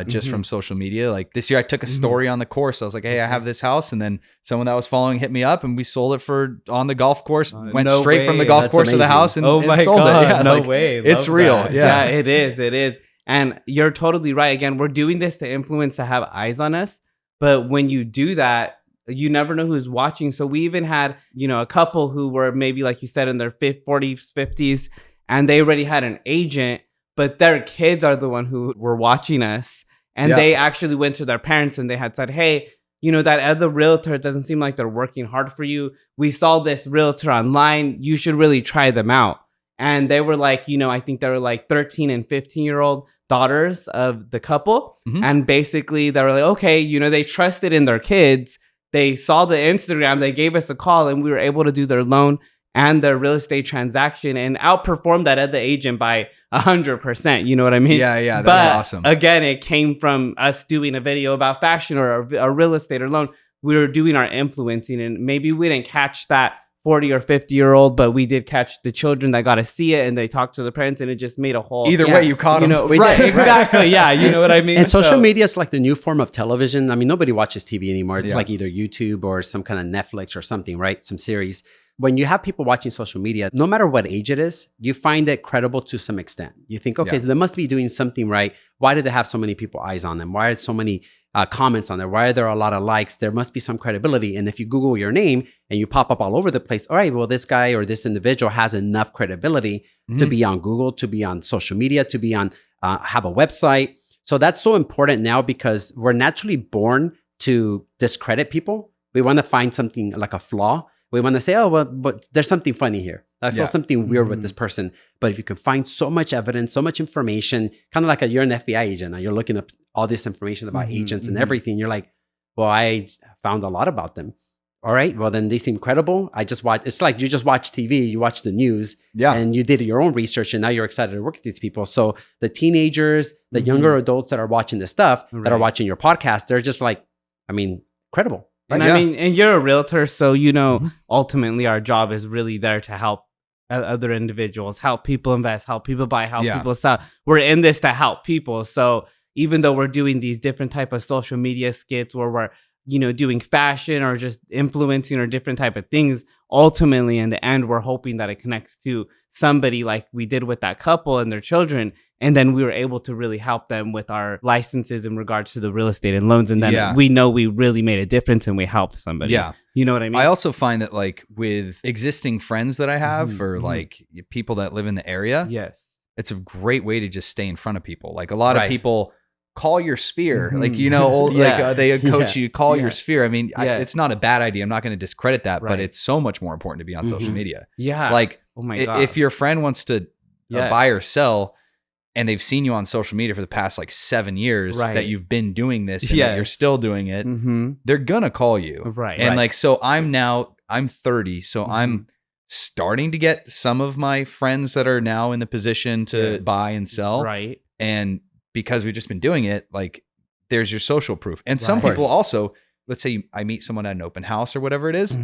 Speaker 1: just from social media. Like this year I took a story on the course. I was like, hey, I have this house. And then someone that was following hit me up and we sold it for on the golf course, went straight from the golf course to the house and, and sold it. Yeah,
Speaker 3: no
Speaker 1: like,
Speaker 3: way.
Speaker 1: It's real.
Speaker 3: That.
Speaker 1: Yeah,
Speaker 3: it is. It is. And you're totally right. Again, we're doing this to influence, to have eyes on us. But when you do that, you never know who's watching. So we even had, you know, a couple who were maybe, like you said, in their 40s, 50s, and they already had an agent, but their kids are the one who were watching us. And they actually went to their parents and they had said, hey, you know, that other realtor, it doesn't seem like they're working hard for you. We saw this realtor online. You should really try them out. And they were like, you know, I think they were like 13 and 15-year-old daughters of the couple. And basically they were like, okay, you know, they trusted in their kids. They saw the Instagram, they gave us a call and we were able to do their loan and their real estate transaction and outperform that other agent by 100%. You know what I mean?
Speaker 1: Yeah. That's awesome.
Speaker 3: Again, it came from us doing a video about fashion or a real estate or loan. We were doing our influencing and maybe we didn't catch that 40 or 50-year-old, but we did catch the children that got to see it and they talked to the parents and it just made a whole...
Speaker 1: Either way, you caught them.
Speaker 3: You know, right, exactly. Yeah, you know what I mean?
Speaker 2: And social media is like the new form of television. I mean, nobody watches TV anymore. It's like either YouTube or some kind of Netflix or something, right? Some series. When you have people watching social media, no matter what age it is, you find it credible to some extent. You think, okay, so they must be doing something right. Why do they have so many people eyes on them? Why are so many comments on there? Why are there a lot of likes? There must be some credibility. And if you Google your name and you pop up all over the place, all right, well, this guy or this individual has enough credibility to be on Google, to be on social media, to be on, have a website. So that's so important now because we're naturally born to discredit people. We want to find something like a flaw. We want to say, oh, well, but there's something funny here. I feel something weird with this person. But if you can find so much evidence, so much information, kind of like you're an FBI agent and you're looking up all this information about agents and everything. You're like, well, I found a lot about them. All right, well, then they seem credible. I just watch. It's like you just watch TV, you watch the news, and you did your own research, and now you're excited to work with these people. So the teenagers, the younger adults that are watching this stuff, that are watching your podcast, they're just like, I mean, credible.
Speaker 3: And I mean, and you're a realtor, so you know, ultimately our job is really there to help other individuals, help people invest, help people buy, help people sell. We're in this to help people. So even though we're doing these different type of social media skits where we're, you know, doing fashion or just influencing or different type of things, ultimately in the end, we're hoping that it connects to somebody like we did with that couple and their children. And then we were able to really help them with our licenses in regards to the real estate and loans. And then we know we really made a difference and we helped somebody. Yeah. You know what I mean?
Speaker 1: I also find that like with existing friends that I have or like people that live in the area, it's a great way to just stay in front of people. Like a lot of people call your sphere, like, you know, like they coach you, call your sphere. I mean, it's not a bad idea. I'm not going to discredit that, but it's so much more important to be on social media.
Speaker 3: Yeah.
Speaker 1: Like,
Speaker 3: oh my God.
Speaker 1: If your friend wants to buy or sell, and they've seen you on social media for the past like 7 years that you've been doing this and that you're still doing it, they're gonna call you. And like, so I'm I'm 30, so I'm starting to get some of my friends that are now in the position to buy and sell.
Speaker 3: Right.
Speaker 1: And because we've just been doing it, like there's your social proof. And some people also, let's say I meet someone at an open house or whatever it is.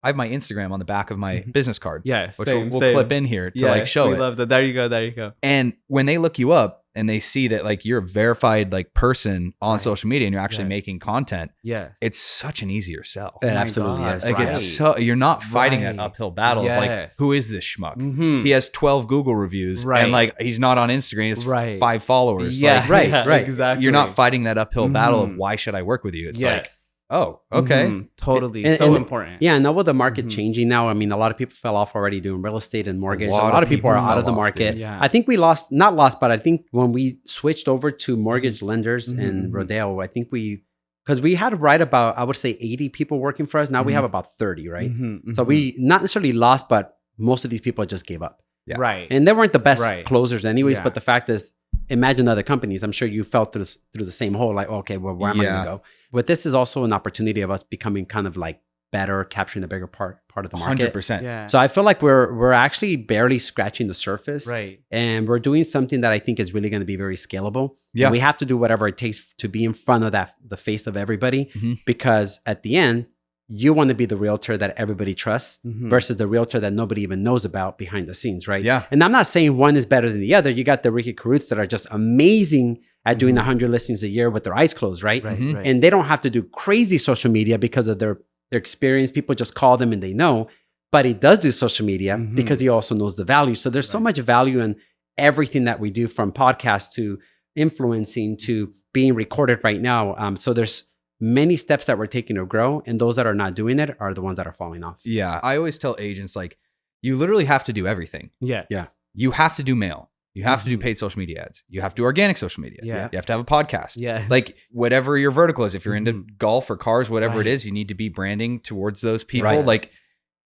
Speaker 1: I have my Instagram on the back of my business card,
Speaker 3: Yes,
Speaker 1: which we'll clip in here to like show
Speaker 3: we
Speaker 1: it.
Speaker 3: love that. There you go. There you go.
Speaker 1: And when they look you up and they see that like you're a verified like person on social media and you're actually making content,
Speaker 3: it's
Speaker 1: such an easier sell.
Speaker 2: It absolutely is.
Speaker 1: Like it's so you're not fighting that uphill battle of like, who is this schmuck? He has 12 Google reviews and like he's not on Instagram. He has 5 followers.
Speaker 3: Yeah,
Speaker 1: like,
Speaker 2: right.
Speaker 3: Exactly.
Speaker 1: You're not fighting that uphill battle of why should I work with you? It's like, oh, okay.
Speaker 3: Totally.
Speaker 2: And
Speaker 3: important.
Speaker 2: Yeah. And now with the market changing now, I mean, a lot of people fell off already doing real estate and mortgage. A lot of people are out of the market.
Speaker 3: Yeah.
Speaker 2: I think we not lost, but I think when we switched over to mortgage lenders in Rodeo, I think because we had right about, I would say 80 people working for us. Now we have about 30, right? So we not necessarily lost, but most of these people just gave up.
Speaker 1: Yeah.
Speaker 3: Right.
Speaker 2: And they weren't the best closers anyways,
Speaker 3: Yeah.
Speaker 2: but the fact is, imagine other companies. I'm sure you felt through the same hole, like, okay, well, where am I going to go? But this is also an opportunity of us becoming kind of like better, capturing the bigger part of the market.
Speaker 1: 100%.
Speaker 3: Yeah.
Speaker 2: So I feel like we're actually barely scratching the surface.
Speaker 3: Right.
Speaker 2: And we're doing something that I think is really going to be very scalable.
Speaker 1: Yeah.
Speaker 2: And we have to do whatever it takes to be in front of the face of everybody, because at the end, you want to be the realtor that everybody trusts versus the realtor that nobody even knows about behind the scenes, right?
Speaker 1: Yeah.
Speaker 2: And I'm not saying one is better than the other. You got the Ricky Caruths that are just amazing at doing 100 listings a year with their eyes closed, right?
Speaker 3: Right.
Speaker 2: And they don't have to do crazy social media because of their experience. People just call them and they know. But he does do social media because he also knows the value. So there's so much value in everything that we do, from podcasts to influencing to being recorded right now. So there's many steps that we're taking to grow, and those that are not doing it are the ones that are falling off.
Speaker 1: Yeah. I always tell agents, like, you literally have to do everything.
Speaker 3: Yeah.
Speaker 1: You have to do mail. You have to do paid social media ads. You have to do organic social media.
Speaker 3: Yeah.
Speaker 1: You have to have a podcast.
Speaker 3: Yeah.
Speaker 1: Like whatever your vertical is, if you're into golf or cars, whatever it is, you need to be branding towards those people.
Speaker 2: Right.
Speaker 1: Like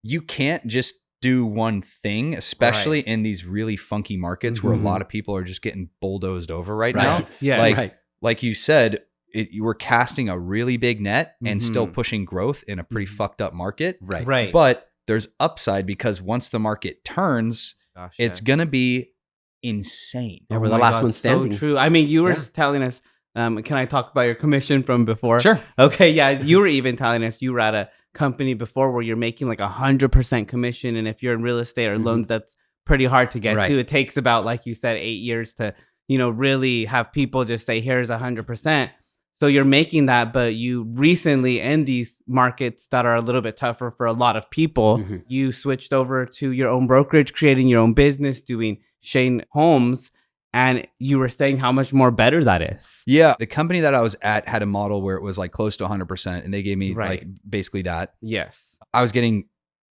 Speaker 1: you can't just do one thing, especially in these really funky markets where a lot of people are just getting bulldozed over right now.
Speaker 3: Yeah.
Speaker 1: Like you said, you were casting a really big net and still pushing growth in a pretty fucked up market.
Speaker 3: Right.
Speaker 1: But there's upside because once the market turns, it's going to be insane.
Speaker 2: Yeah, we're the last one standing.
Speaker 3: So true. I mean, you were telling us, can I talk about your commission from before?
Speaker 1: Sure.
Speaker 3: Okay. Yeah. You were even telling us you were at a company before where you're making like 100% commission. And if you're in real estate or loans, that's pretty hard to get to. It takes about, like you said, 8 years to, really have people just say, here's 100%. So you're making that, but you recently, in these markets that are a little bit tougher for a lot of people, you switched over to your own brokerage, creating your own business, doing Shane Homes, and you were saying how much more better that is.
Speaker 1: Yeah. The company that I was at had a model where it was like close to 100%, and they gave me like basically that.
Speaker 3: Yes.
Speaker 1: I was getting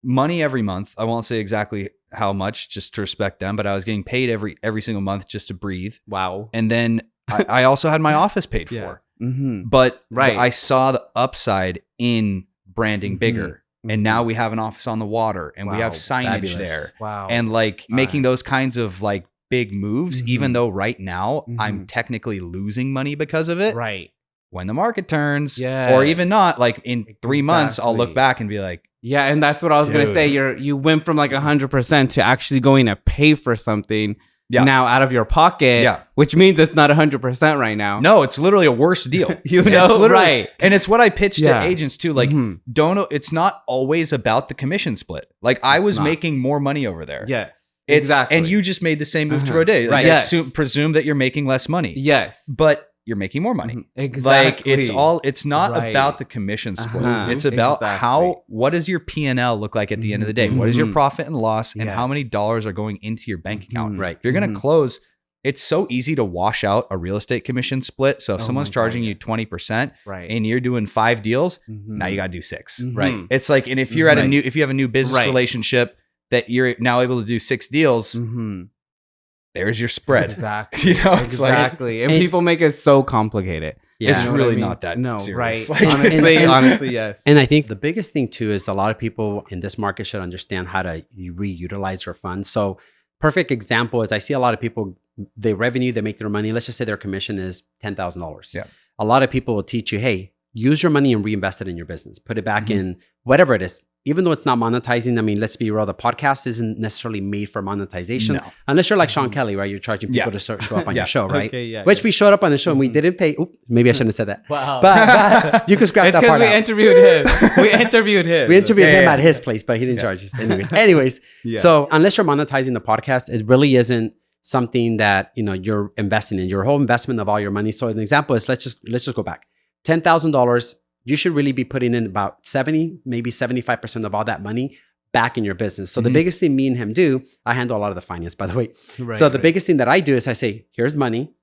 Speaker 1: money every month. I won't say exactly how much, just to respect them, but I was getting paid every single month just to breathe.
Speaker 3: Wow.
Speaker 1: And then I also had my office paid for. But I saw the upside in branding bigger. And now we have an office on the water, and we have signage there.
Speaker 3: Wow.
Speaker 1: And like making those kinds of like big moves, even though right now I'm technically losing money because of it.
Speaker 3: Right.
Speaker 1: When the market turns, or even not, like in 3 months, I'll look back and be like,
Speaker 3: yeah. And that's what I was going to say. You went from like 100% to actually going to pay for something now out of your pocket, which means it's not 100% right now.
Speaker 1: No, it's literally a worse deal.
Speaker 3: Right.
Speaker 1: And it's what I pitch to agents too. Like, it's not always about the commission split. Like I was making more money over there.
Speaker 3: Yes.
Speaker 1: Exactly. And you just made the same move to Rodeo. Like, presume that you're making less money.
Speaker 3: Yes.
Speaker 1: But you're making more money.
Speaker 3: Exactly.
Speaker 1: Like it's not about the commission split. It's about what does your P&L look like at the end of the day? What is your profit and loss, and how many dollars are going into your bank account?
Speaker 2: Right.
Speaker 1: If you're going to close, it's so easy to wash out a real estate commission split. So if someone's charging you 20% and you're doing 5 deals, now you got to do 6.
Speaker 2: Right.
Speaker 1: It's like, and if you're at if you have a new business relationship that you're now able to do 6 deals, there's your spread.
Speaker 3: Exactly.
Speaker 1: Exactly.
Speaker 3: And people make it so complicated.
Speaker 2: Yeah.
Speaker 1: It's really not that
Speaker 3: Right.
Speaker 1: serious.
Speaker 3: Honestly, yes.
Speaker 2: And I think the biggest thing too is a lot of people in this market should understand how to reutilize their funds. So perfect example is I see a lot of people, they make their money. Let's just say their commission is $10,000.
Speaker 1: Yeah.
Speaker 2: A lot of people will teach you, hey, use your money and reinvest it in your business. Put it back in whatever it is, even though it's not monetizing, I mean, let's be real, the podcast isn't necessarily made for monetization.
Speaker 1: No.
Speaker 2: Unless you're like Sean Kelly, right? You're charging people to show up on your show, right?
Speaker 3: Okay,
Speaker 2: Which we showed up on the show and we didn't pay. Oop, maybe I shouldn't have said that.
Speaker 3: Wow.
Speaker 2: But you could scrap
Speaker 3: It's
Speaker 2: that part
Speaker 3: because we
Speaker 2: out.
Speaker 3: interviewed him. We interviewed him.
Speaker 2: We interviewed him at his place, but he didn't charge us. Anyways, so unless you're monetizing the podcast, it really isn't something that you're investing in. Your whole investment of all your money. So an example is let's just go back. $10,000. You should really be putting in about 70, maybe 75% of all that money back in your business. So the biggest thing me and him do, I handle a lot of the finance, by the way. So the biggest thing that I do is I say, here's money,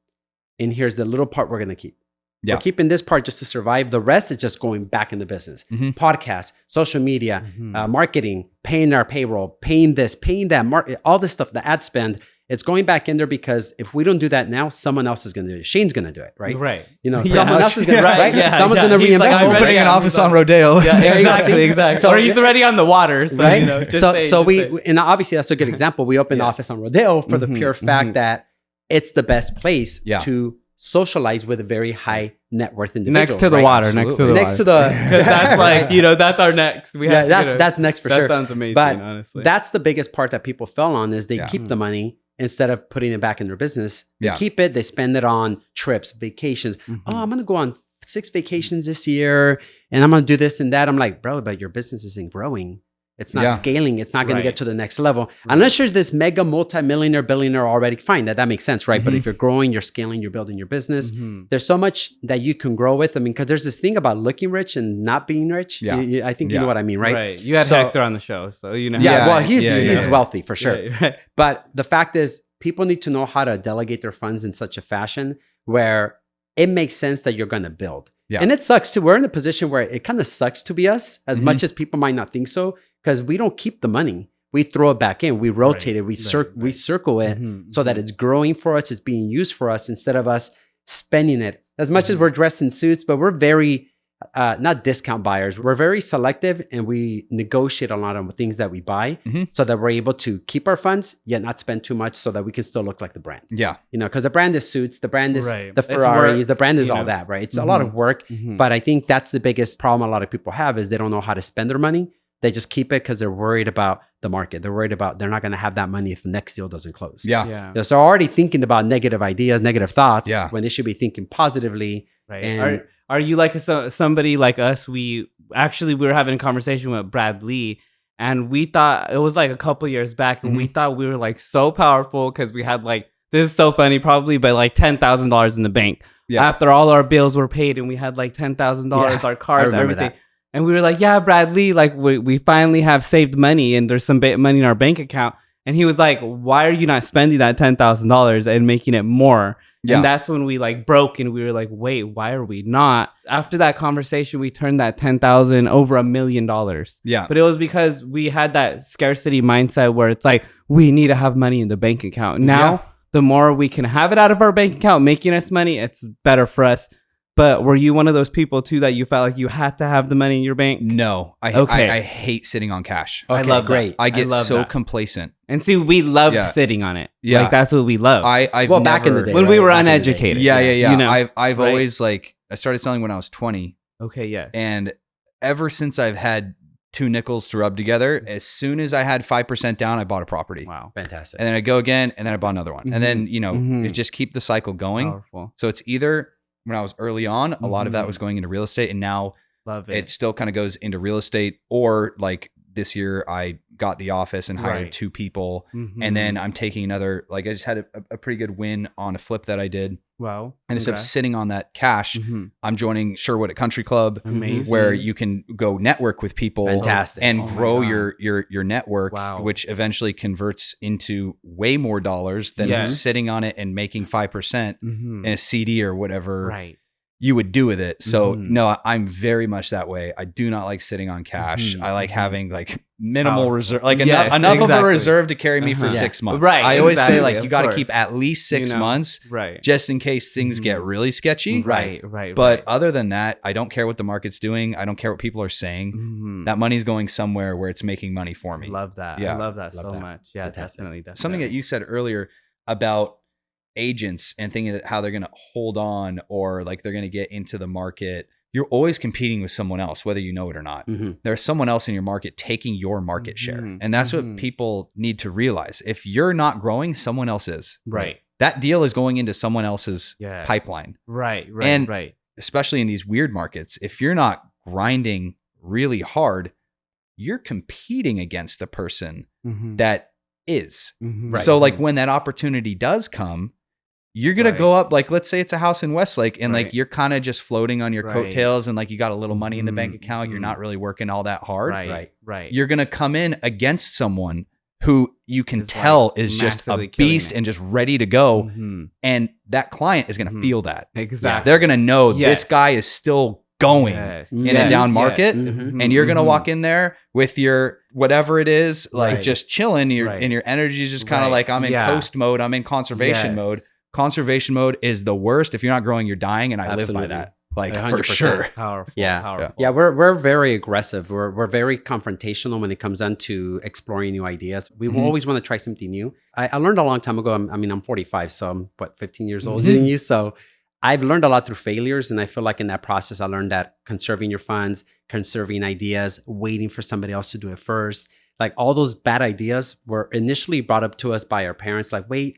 Speaker 2: and here's the little part we're going to keep. We're keeping this part just to survive. The rest is just going back in the business. Podcasts, social media, marketing, paying our payroll, paying this, paying that, all this stuff, the ad spend. It's going back in there because if we don't do that now, someone else is going to do it. Shane's going to do it, right?
Speaker 3: Right.
Speaker 2: Someone else is going to do it, right? Someone's going to reinvest.
Speaker 1: I'm opening an office on Rodeo.
Speaker 3: Yeah, exactly. So, or he's already on the water. So,
Speaker 2: right?
Speaker 3: And
Speaker 2: obviously that's a good example. We opened the office on Rodeo for the pure fact that it's the best place to socialize with a very high net worth individual.
Speaker 3: Next to the water.
Speaker 1: Absolutely.
Speaker 2: Next to the
Speaker 3: that's like, that's our next.
Speaker 2: That's next for sure.
Speaker 3: That sounds amazing,
Speaker 2: but
Speaker 3: honestly.
Speaker 2: That's the biggest part that people fell on is they keep the money instead of putting it back in their business. They keep it, they spend it on trips, vacations. Oh, I'm going to go on 6 vacations this year and I'm going to do this and that. I'm like, bro, but your business isn't growing. It's not scaling. It's not going to get to the next level. Unless you're this mega multi-millionaire, billionaire already, fine. That makes sense, right? But if you're growing, you're scaling, you're building your business, there's so much that you can grow with. I mean, because there's this thing about looking rich and not being rich. I think you know what I mean, right?
Speaker 3: Right. You had Hector on the show, so you know.
Speaker 2: Yeah, well, he's wealthy for sure. Right. But the fact is, people need to know how to delegate their funds in such a fashion where it makes sense that you're going to build. Yeah. And it sucks too. We're in a position where it kind of sucks to be us as much as people might not think so. Because we don't keep the money. We throw it back in. We rotate it. We circle it so that it's growing for us. It's being used for us instead of us spending it. As much as we're dressed in suits, but we're very, not discount buyers. We're very selective and we negotiate a lot of things that we buy so that we're able to keep our funds, yet not spend too much so that we can still look like the brand. Yeah. Because the brand is suits, the brand is the Ferraris, the brand is all that, right? It's a lot of work. But I think that's the biggest problem a lot of people have is they don't know how to spend their money. They just keep it because they're worried about the market. They're worried about they're not going to have that money if the next deal doesn't close. So they're already thinking about negative ideas, negative thoughts when they should be thinking positively. Right. And
Speaker 3: are you like somebody like us? We were having a conversation with Brad Lee and we thought it was like a couple years back and we thought we were like so powerful because we had like, this is so funny probably, but like $10,000 in the bank after all our bills were paid and we had like $10,000, our cars, everything. That. And we were like, yeah, Bradley, like we finally have saved money and there's some money in our bank account. And he was like, why are you not spending that $10,000 and making it more? Yeah. And that's when we like broke and we were like, wait, why are we not? After that conversation, we turned that $10,000 over $1 million. Yeah. But it was because we had that scarcity mindset where it's like, we need to have money in the bank account. Now, the more we can have it out of our bank account, making us money, it's better for us. But were you one of those people too that you felt like you had to have the money in your bank?
Speaker 1: No, I hate sitting on cash.
Speaker 2: Okay, I love great.
Speaker 1: I get so complacent.
Speaker 3: And see, we loved sitting on it. Yeah, like that's what we love.
Speaker 2: Back in the day
Speaker 3: when we were uneducated.
Speaker 1: Yeah. You know? I've always I started selling when I was 20.
Speaker 3: Okay, yes.
Speaker 1: And ever since I've had 2 nickels to rub together, as soon as I had 5% down, I bought a property.
Speaker 2: Wow, fantastic.
Speaker 1: And then I go again, and then I bought another one, and then it just keep the cycle going. Powerful. So it's either. When I was early on, a lot of that was going into real estate, and now it still kind of goes into real estate. Or like this year, I got the office and hired 2 people, and then I'm taking another. Like I just had a pretty good win on a flip that I did.
Speaker 3: Wow!
Speaker 1: And instead of sitting on that cash, I'm joining Sherwood at Country Club, where you can go network with people, and grow your network, which eventually converts into way more dollars than sitting on it and making 5% in a CD or whatever you would do with it. So no, I'm very much that way. I do not like sitting on cash. I like having like minimal reserve, like enough of a reserve to carry me for 6 months. Right. I always say like you got to keep at least 6 months, just in case things get really sketchy. Right. But other than that, I don't care what the market's doing. I don't care what people are saying. That money's going somewhere where it's making money for me.
Speaker 3: Love that. Yeah. I love that so much. Yeah, definitely.
Speaker 1: Something that you said earlier about agents and thinking that how they're going to hold on or like they're going to get into the market you're always competing with someone else, whether you know it or not. There's someone else in your market taking your market share. And that's what people need to realize. If you're not growing, someone else is.
Speaker 3: Right.
Speaker 1: That deal is going into someone else's pipeline.
Speaker 3: Right.
Speaker 1: Especially in these weird markets, if you're not grinding really hard, you're competing against the person that is. So like when that opportunity does come, you're going to go up, like, let's say it's a house in Westlake and like, you're kind of just floating on your coattails and like, you got a little money in the bank account. You're not really working all that hard.
Speaker 3: Right.
Speaker 1: You're going to come in against someone who you can tell is just a beast and just ready to go. And that client is going to feel that.
Speaker 3: Exactly.
Speaker 1: They're going to know this guy is still going in a down market. And you're going to walk in there with your, whatever it is, like just chilling and your energy is just kind of like, I'm in coast mode. I'm in conservation mode. Conservation mode is the worst. If you're not growing, you're dying. And I live by that. Like 100%. For sure.
Speaker 3: Powerful.
Speaker 2: Yeah. We're very aggressive. We're very confrontational when it comes down to exploring new ideas. We always want to try something new. I learned a long time ago. I'm 45, so I'm 15 years older than you. So I've learned a lot through failures. And I feel like in that process, I learned that conserving your funds, conserving ideas, waiting for somebody else to do it first. Like all those bad ideas were initially brought up to us by our parents. Like, wait,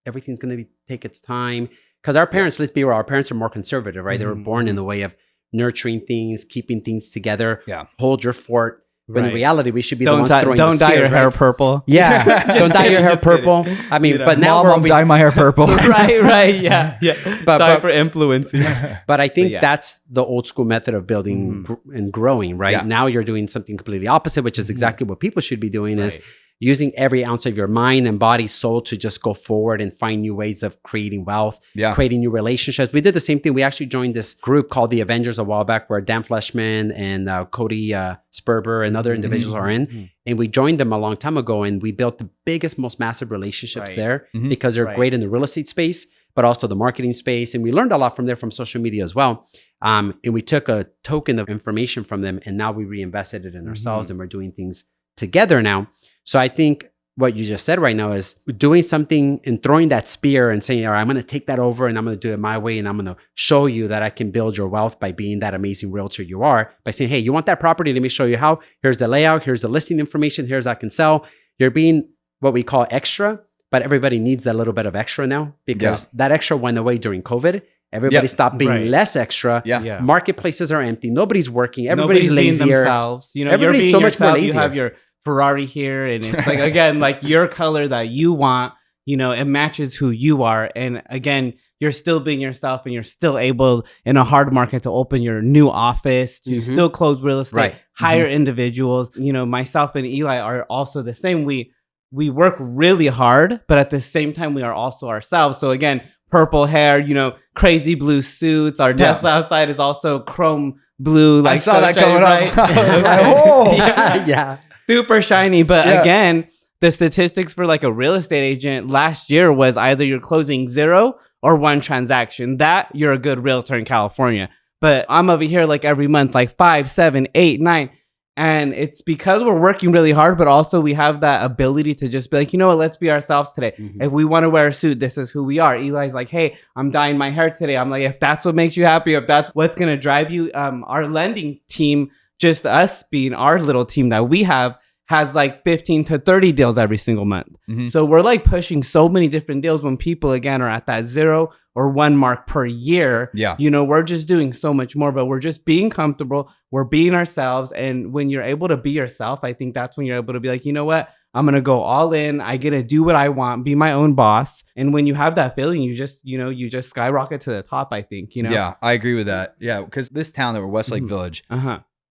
Speaker 2: everything's going to take its time. Because our parents, let's be real, our parents are more conservative, right? They were born in the way of nurturing things, keeping things together, hold your fort. When in reality, we should be the ones throwing the spears.
Speaker 3: Don't dye your hair purple.
Speaker 2: Yeah, don't dye your hair purple. I mean, but now
Speaker 1: Mom, dye my hair purple.
Speaker 3: right, yeah. Sorry for influencing.
Speaker 2: But I think that's the old school method of building and growing, right? Yeah. Now you're doing something completely opposite, which is exactly what people should be doing is using every ounce of your mind and body, soul to just go forward and find new ways of creating wealth, creating new relationships. We did the same thing. We actually joined this group called the Avengers a while back where Dan Fleshman and Cody Sperber and other individuals are in. And we joined them a long time ago and we built the biggest, most massive relationships there because they're great in the real estate space, but also the marketing space. And we learned a lot from there from social media as well. And we took a token of information from them and now we reinvested it in ourselves and we're doing things together now. So I think what you just said right now is doing something and throwing that spear and saying, all right, I'm going to take that over and I'm going to do it my way. And I'm going to show you that I can build your wealth by being that amazing realtor you are, by saying, hey, you want that property? Let me show you how. Here's the layout. Here's the listing information. Here's how I can sell. You're being what we call extra, but everybody needs that little bit of extra now because that extra went away during COVID. Everybody stopped being less extra. Marketplaces are empty. Nobody's working. Everybody's lazier.
Speaker 3: Being themselves. You know,
Speaker 2: everybody's
Speaker 3: you're being
Speaker 2: so much more
Speaker 3: yourself.
Speaker 2: lazier.
Speaker 3: You have your Ferrari here and it's like, again, like your color that you want, you know, it matches who you are. And again, you're still being yourself and you're still able in a hard market to open your new office, to still close real estate, hire individuals. You know, myself and Eli are also the same. We work really hard, but at the same time, we are also ourselves. So again, purple hair, you know, crazy blue suits. Our desk outside is also chrome blue. Like
Speaker 1: I saw that coming up. I was like,
Speaker 2: yeah.
Speaker 3: Super shiny. But again, the statistics for like a real estate agent last year was either you're closing 0 or 1 transaction. That you're a good realtor in California. But I'm over here like every month, like 5, 7, 8, 9. And it's because we're working really hard, but also we have that ability to just be like, you know what, let's be ourselves today. If we want to wear a suit, this is who we are. Eli's like, hey, I'm dyeing my hair today. I'm like, if that's what makes you happy, if that's what's going to drive you, our lending team, just us being our little team that we have, has like 15 to 30 deals every single month. So we're like pushing so many different deals when people, again, are at that 0 or 1 mark per year. You know, we're just doing so much more, but we're just being comfortable. We're being ourselves. And when you're able to be yourself, I think that's when you're able to be like, you know what? I'm going to go all in. I get to do what I want, be my own boss. And when you have that feeling, you just skyrocket to the top, I think, you know?
Speaker 1: Yeah, I agree with that. Yeah, because this town that we're Westlake Village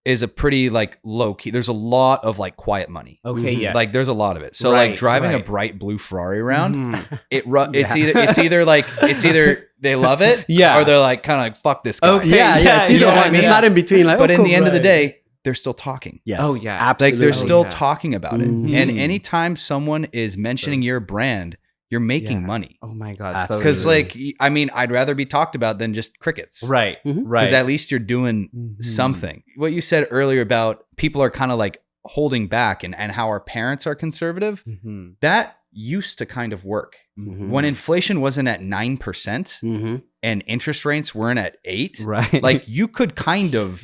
Speaker 1: is a pretty like low key. There's a lot of like quiet money.
Speaker 3: Okay, yeah.
Speaker 1: Like there's a lot of it. So like driving a bright blue Ferrari around, it's either they love it, or they're like kind of like fuck this guy.
Speaker 2: Okay, it's either one. It's not in between. Like,
Speaker 1: but in the end of the day, they're still talking.
Speaker 2: Yes.
Speaker 3: Oh yeah.
Speaker 2: Absolutely.
Speaker 1: Like they're still talking about it. And anytime someone is mentioning your brand, you're making money.
Speaker 3: Oh my God.
Speaker 1: Because like, I mean, I'd rather be talked about than just crickets.
Speaker 3: Right.
Speaker 1: Because at least you're doing something. What you said earlier about people are kind of like holding back and how our parents are conservative, that used to kind of work. When inflation wasn't at 9% and interest rates weren't at 8%,
Speaker 2: right?
Speaker 1: like you could kind of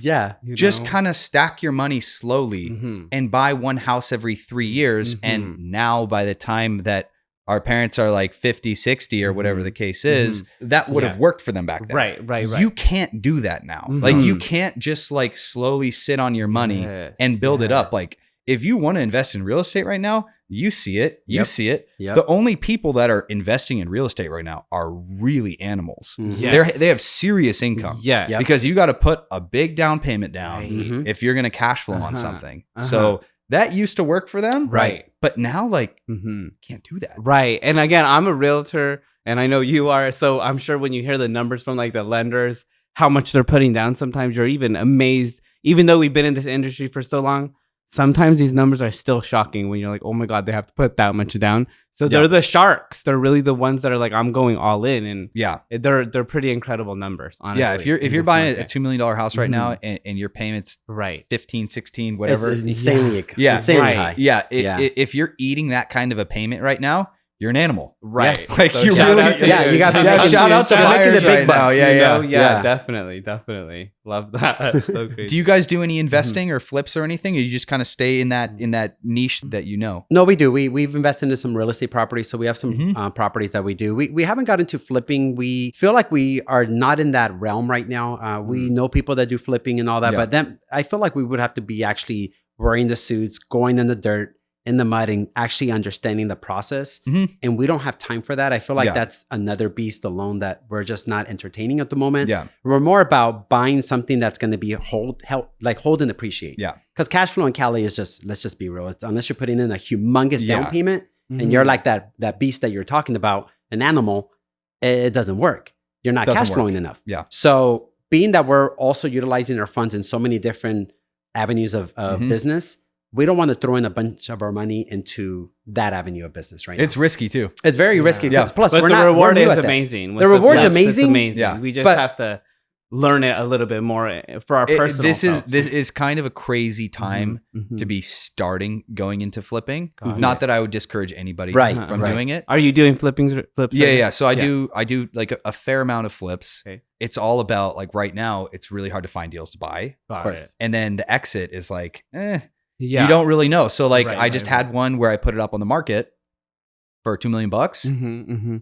Speaker 1: just kind of stack your money slowly and buy one house every 3 years. And now by the time that our parents are like 50, 60 or whatever the case is, that would have worked for them back then.
Speaker 3: Right.
Speaker 1: You can't do that now. Like you can't just like slowly sit on your money and build it up. Like if you want to invest in real estate right now, you see it. You see it. The only people that are investing in real estate right now are really animals. They have serious income. Because you got to put a big down payment down if you're going to cash flow on something. So that used to work for them.
Speaker 2: Right.
Speaker 1: But now, like, can't do that.
Speaker 3: Right. And again, I'm a realtor and I know you are. So I'm sure when you hear the numbers from like the lenders, how much they're putting down, sometimes you're even amazed. Even though we've been in this industry for so long, sometimes these numbers are still shocking when you're like, oh my God, they have to put that much down. So they're the sharks. They're really the ones that are like, I'm going all in. And they're pretty incredible numbers, honestly.
Speaker 1: Yeah, if you're buying a $2 million house right now and your payments 15, 16, whatever.
Speaker 2: It's insanely high.
Speaker 1: If you're eating that kind of a payment right now, you're an animal.
Speaker 3: Right.
Speaker 1: Like
Speaker 3: so
Speaker 1: you really,
Speaker 2: you got to
Speaker 1: shout out to buyers the big bucks.
Speaker 3: Definitely. Love that. That's so crazy.
Speaker 1: Do you guys do any investing or flips or anything? Or you just kind of stay in that niche that you know?
Speaker 2: No, we do. We've invested into some real estate properties. So we have some properties that we do. We haven't got into flipping. We feel like we are not in that realm right now. We know people that do flipping and all that, but then I feel like we would have to be actually wearing the suits, going in the dirt, in the mud, and actually understanding the process. And we don't have time for that. I feel like that's another beast alone that we're just not entertaining at the moment. We're more about buying something that's going to be hold and appreciate. Because cash flow in Cali is just, let's just be real. It's, unless you're putting in a humongous down payment and you're like that beast that you're talking about, an animal, it doesn't work. You're not cash flowing enough. So being that we're also utilizing our funds in so many different avenues of business, we don't want to throw in a bunch of our money into that avenue of business right now.
Speaker 1: It's risky too.
Speaker 2: It's very risky. Plus,
Speaker 3: but the reward is amazing.
Speaker 2: The reward's amazing.
Speaker 3: Yeah. We just have to learn it a little bit more for our personal
Speaker 1: This is kind of a crazy time to be going into flipping. Not that I would discourage anybody from doing it.
Speaker 3: Are you doing flips?
Speaker 1: Yeah. So I do like a fair amount of flips. Okay. It's all about like right now, it's really hard to find deals to buy.
Speaker 3: Of course.
Speaker 1: And then the exit is like, you don't really know. So like I just had one where I put it up on the market for $2 million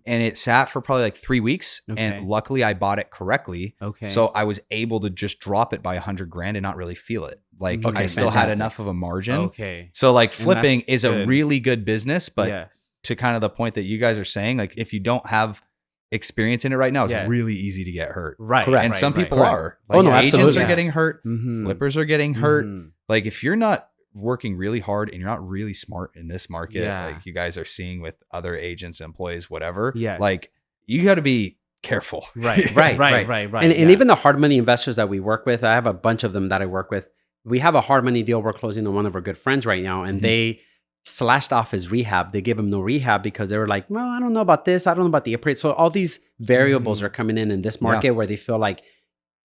Speaker 1: and it sat for probably like 3 weeks. And luckily I bought it correctly. So I was able to just drop it by $100,000 and not really feel it. Like I still had enough of a margin. So like flipping is a really good business, but to kind of the point that you guys are saying, like if you don't have experience in it right now, it's really easy to get hurt. And some people are. Like agents are getting hurt. Flippers are getting hurt. Like if you're not working really hard and you're not really smart in this market, like you guys are seeing with other agents, employees, whatever, like you got to be careful.
Speaker 2: Right. And even the hard money investors that we work with, I have a bunch of them that I work with. We have a hard money deal we're closing on one of our good friends right now, and they slashed off his rehab. They gave him no rehab because they were like, well, I don't know about this. I don't know about the appraisal. So all these variables are coming in this market where they feel like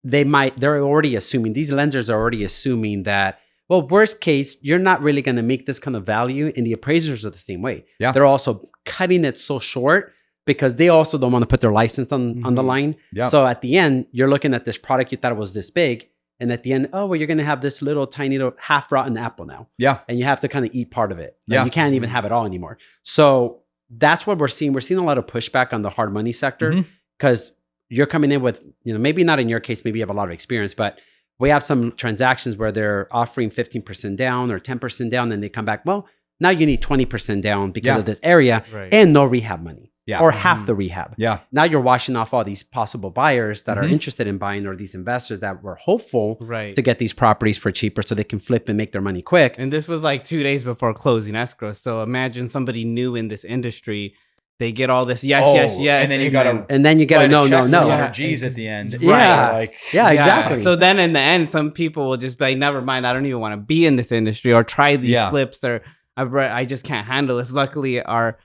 Speaker 2: they're already assuming, these lenders are already assuming that, well, worst case, you're not really going to make this kind of value, and the appraisers are the same way. They're also cutting it so short because they also don't want to put their license on the line. So at the end, you're looking at this product you thought it was this big, and at the end, oh, well, you're going to have this little tiny little half-rotten apple now. And you have to kind of eat part of it. You can't even have it all anymore. So that's what we're seeing. We're seeing a lot of pushback on the hard money sector because you're coming in with, maybe not in your case, maybe you have a lot of experience, but we have some transactions where they're offering 15% down or 10% down, and they come back, well, now you need 20% down because of this area and no rehab money or half the rehab. Now you're washing off all these possible buyers that are interested in buying, or these investors that were hopeful to get these properties for cheaper so they can flip and make their money quick.
Speaker 3: And this was like 2 days before closing escrow. So imagine somebody new in this industry. They get all this yes,
Speaker 1: and then you got to
Speaker 2: no.
Speaker 1: G's at the end.
Speaker 2: Exactly.
Speaker 3: So then in the end, some people will just be like, never mind, I don't even want to be in this industry or try these flips, or I just can't handle this. Luckily, our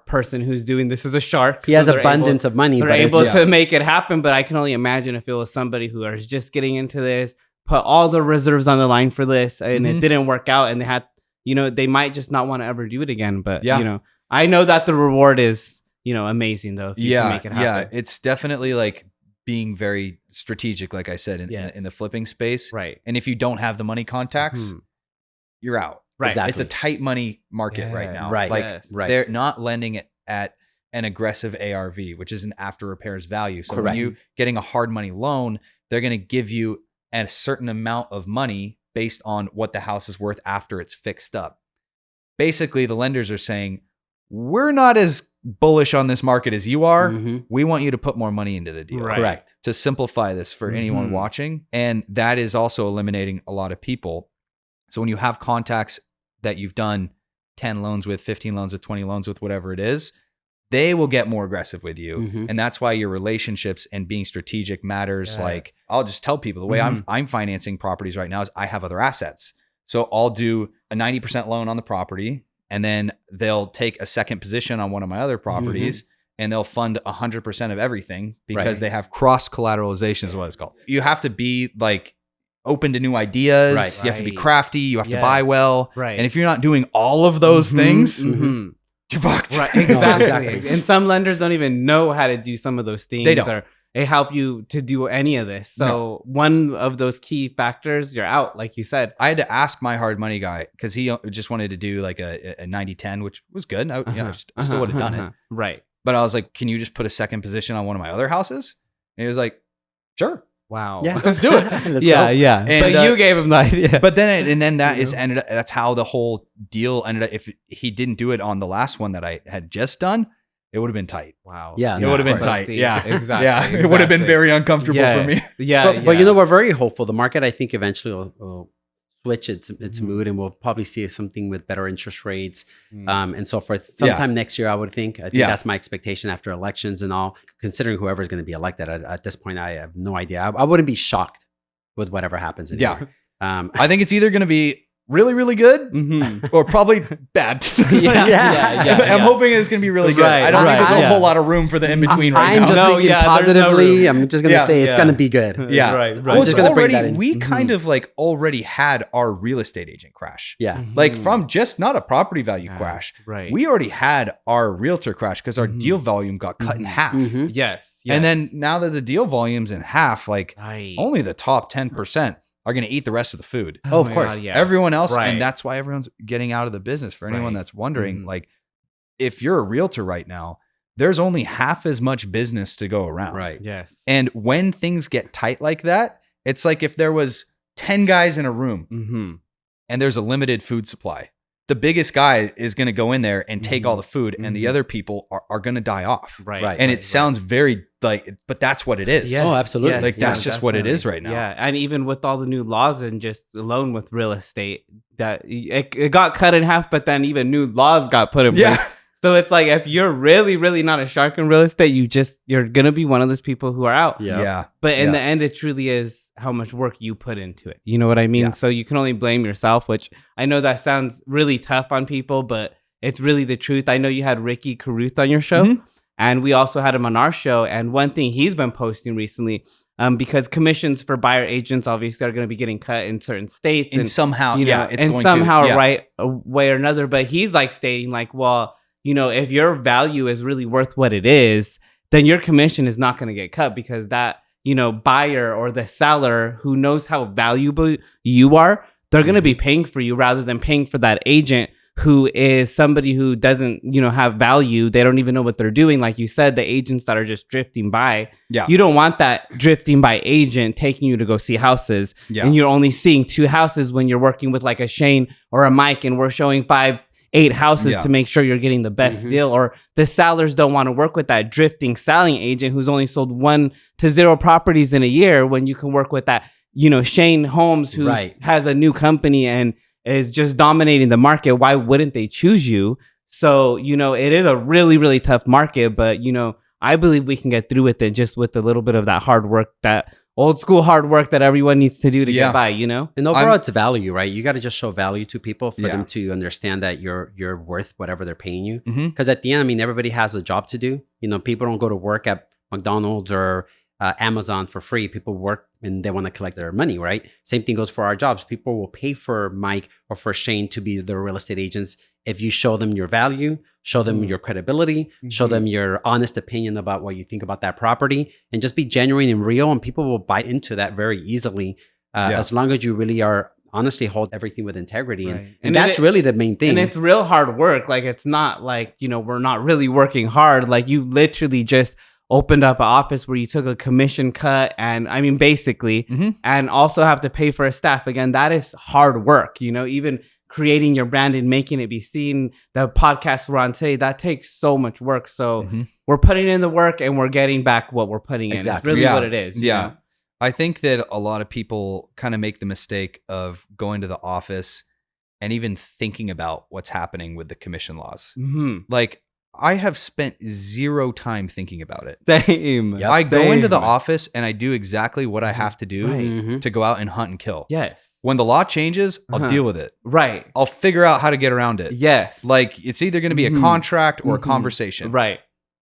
Speaker 3: person who's doing this is a shark.
Speaker 2: He has abundance of money.
Speaker 3: They're able to make it happen. But I can only imagine if it was somebody who is just getting into this, put all the reserves on the line for this, and it didn't work out, and they had, they might just not want to ever do it again. But I know that the reward is, amazing though. If you can make it happen.
Speaker 1: Yeah. It's definitely like being very strategic, like I said, in the flipping space.
Speaker 3: Right.
Speaker 1: And if you don't have the money contacts, you're out.
Speaker 3: Right.
Speaker 2: Exactly.
Speaker 1: It's a tight money market right now.
Speaker 2: Right.
Speaker 1: Like
Speaker 2: Right.
Speaker 1: they're not lending it at an aggressive ARV, which is an after repairs value. So when you're getting a hard money loan, they're going to give you a certain amount of money based on what the house is worth after it's fixed up. Basically, the lenders are saying, we're not as bullish on this market as you are. We want you to put more money into the deal.
Speaker 3: Right.
Speaker 2: Correct.
Speaker 1: To simplify this for anyone watching. And that is also eliminating a lot of people. So when you have contacts that you've done 10 loans with, 15 loans with, 20 loans with, whatever it is, they will get more aggressive with you. And that's why your relationships and being strategic matters.
Speaker 3: Yes.
Speaker 1: Like I'll just tell people the way I'm financing properties right now is I have other assets. So I'll do a 90% loan on the property, and then they'll take a second position on one of my other properties and they'll fund 100% of everything because they have cross collateralization is what it's called. You have to be like open to new ideas.
Speaker 2: Right.
Speaker 1: You have to be crafty. You have to buy well.
Speaker 3: Right.
Speaker 1: And if you're not doing all of those things, you're fucked.
Speaker 3: Right. Exactly. And some lenders don't even know how to do some of those things.
Speaker 1: They don't.
Speaker 3: Or they help you to do any of this. So one of those key factors, you're out, like you said.
Speaker 1: I had to ask my hard money guy because he just wanted to do like a 90-10, which was good. I still would have done it.
Speaker 3: Right.
Speaker 1: But I was like, can you just put a second position on one of my other houses? And he was like, sure.
Speaker 3: Wow.
Speaker 2: Yeah.
Speaker 1: Let's do it.
Speaker 2: Let's go.
Speaker 3: Yeah.
Speaker 1: And,
Speaker 3: but you gave him the idea.
Speaker 1: But then that is ended up, that's how the whole deal ended up. If he didn't do it on the last one that I had just done, it would have been tight.
Speaker 3: Wow.
Speaker 2: Yeah.
Speaker 1: It would have been
Speaker 2: of
Speaker 1: tight.
Speaker 3: See,
Speaker 1: Yeah.
Speaker 3: exactly.
Speaker 1: Yeah. It would have been very uncomfortable for me.
Speaker 3: Yeah.
Speaker 2: But we're very hopeful. The market, I think, eventually will switch its mood, and we'll probably see something with better interest rates and so forth. Sometime next year, I would think. I think that's my expectation after elections and all. Considering whoever's going to be elected, at this point, I have no idea. I wouldn't be shocked with whatever happens.
Speaker 1: I think it's either going to be really, really good or probably bad. I'm hoping it's going to be really good.
Speaker 3: Right,
Speaker 1: I don't think there's
Speaker 2: yeah.
Speaker 1: a whole lot of room for the in-between right
Speaker 2: I'm
Speaker 1: now.
Speaker 2: just thinking positively. I'm just going to say it's
Speaker 1: Yeah.
Speaker 2: going to be good.
Speaker 1: Yeah.
Speaker 3: Right.
Speaker 1: Well, it's
Speaker 2: just gonna bring that
Speaker 1: already,
Speaker 2: in.
Speaker 1: we kind of like already had our real estate agent crash.
Speaker 2: Yeah.
Speaker 1: Like from just not a property value crash.
Speaker 3: Right.
Speaker 1: We already had our realtor crash because our deal volume got cut in half.
Speaker 3: Yes.
Speaker 1: And then now that the deal volume's in half, like only the top 10% are going to eat the rest of the food.
Speaker 2: Oh, of course.
Speaker 1: Everyone else.
Speaker 3: Right.
Speaker 1: And that's why everyone's getting out of the business. For anyone
Speaker 3: Right.
Speaker 1: that's wondering, like if you're a realtor right now, there's only half as much business to go around.
Speaker 2: Right.
Speaker 3: Yes.
Speaker 1: And when things get tight like that, it's like if there was 10 guys in a room and there's a limited food supply, the biggest guy is going to go in there and take all the food and the other people are going to die off.
Speaker 3: Right.
Speaker 1: And it sounds very like, but that's what it is.
Speaker 2: Oh, absolutely.
Speaker 3: Yes,
Speaker 1: Like that's just what it is right now.
Speaker 3: Yeah, and even with all the new laws and just alone with real estate, that it got cut in half, but then even new laws got put in place.
Speaker 1: Yeah.
Speaker 3: So it's like if you're really, really not a shark in real estate, you're gonna be one of those people who are out.
Speaker 1: Yeah.
Speaker 3: But in
Speaker 1: Yeah.
Speaker 3: the end, it truly is how much work you put into it. You know what I mean?
Speaker 1: Yeah.
Speaker 3: So you can only blame yourself, which I know that sounds really tough on people, but it's really the truth. I know you had Ricky Caruth on your show, and we also had him on our show. And one thing he's been posting recently, because commissions for buyer agents obviously are going to be getting cut in certain states,
Speaker 1: And somehow, it's
Speaker 3: and
Speaker 1: going
Speaker 3: somehow,
Speaker 1: to. Yeah.
Speaker 3: right, a way or another. But he's like stating, like, well, if your value is really worth what it is, then your commission is not going to get cut because that, buyer or the seller who knows how valuable you are, they're going to be paying for you rather than paying for that agent who is somebody who doesn't, have value. They don't even know what they're doing. Like you said, the agents that are just drifting by.
Speaker 1: Yeah.
Speaker 3: You don't want that drifting by agent taking you to go see houses.
Speaker 1: Yeah.
Speaker 3: And you're only seeing 2 houses when you're working with like a Shane or a Mike and we're showing 5-8 houses to make sure you're getting the best deal. Or the sellers don't want to work with that drifting selling agent who's only sold 1 to 0 properties in a year when you can work with that, Shane Holmes who has a new company and is just dominating the market. Why wouldn't they choose you? So, it is a really, really tough market, but, I believe we can get through with it just with a little bit of that hard work, that old school hard work that everyone needs to do to get by,
Speaker 2: And overall, it's value, right? You got to just show value to people for them to understand that you're worth whatever they're paying you. Because at the end, everybody has a job to do. People don't go to work at McDonald's or Amazon for free. People work and they want to collect their money, right? Same thing goes for our jobs. People will pay for Mike or for Shane to be the real estate agents if you show them your value, show them your credibility, show them your honest opinion about what you think about that property, and just be genuine and real, and people will buy into that very easily as long as you really are honestly hold everything with integrity. And that's really the main thing.
Speaker 3: And it's real hard work. Like, it's not like, we're not really working hard. Like, you literally just opened up an office where you took a commission cut, and I mean, basically, and also have to pay for a staff. Again, that is hard work, even creating your brand and making it be seen. The podcast we're on today, that takes so much work. So we're putting in the work and we're getting back what we're putting in. It's really what it is.
Speaker 1: Yeah. I think that a lot of people kind of make the mistake of going to the office and even thinking about what's happening with the commission laws. Like, I have spent zero time thinking about it.
Speaker 3: Same.
Speaker 1: Yep. I go into the office and I do exactly what I have to do to go out and hunt and kill.
Speaker 3: Yes.
Speaker 1: When the law changes, I'll deal with it.
Speaker 3: Right.
Speaker 1: I'll figure out how to get around it.
Speaker 3: Yes.
Speaker 1: Like, it's either going to be a contract or a conversation.
Speaker 3: Right.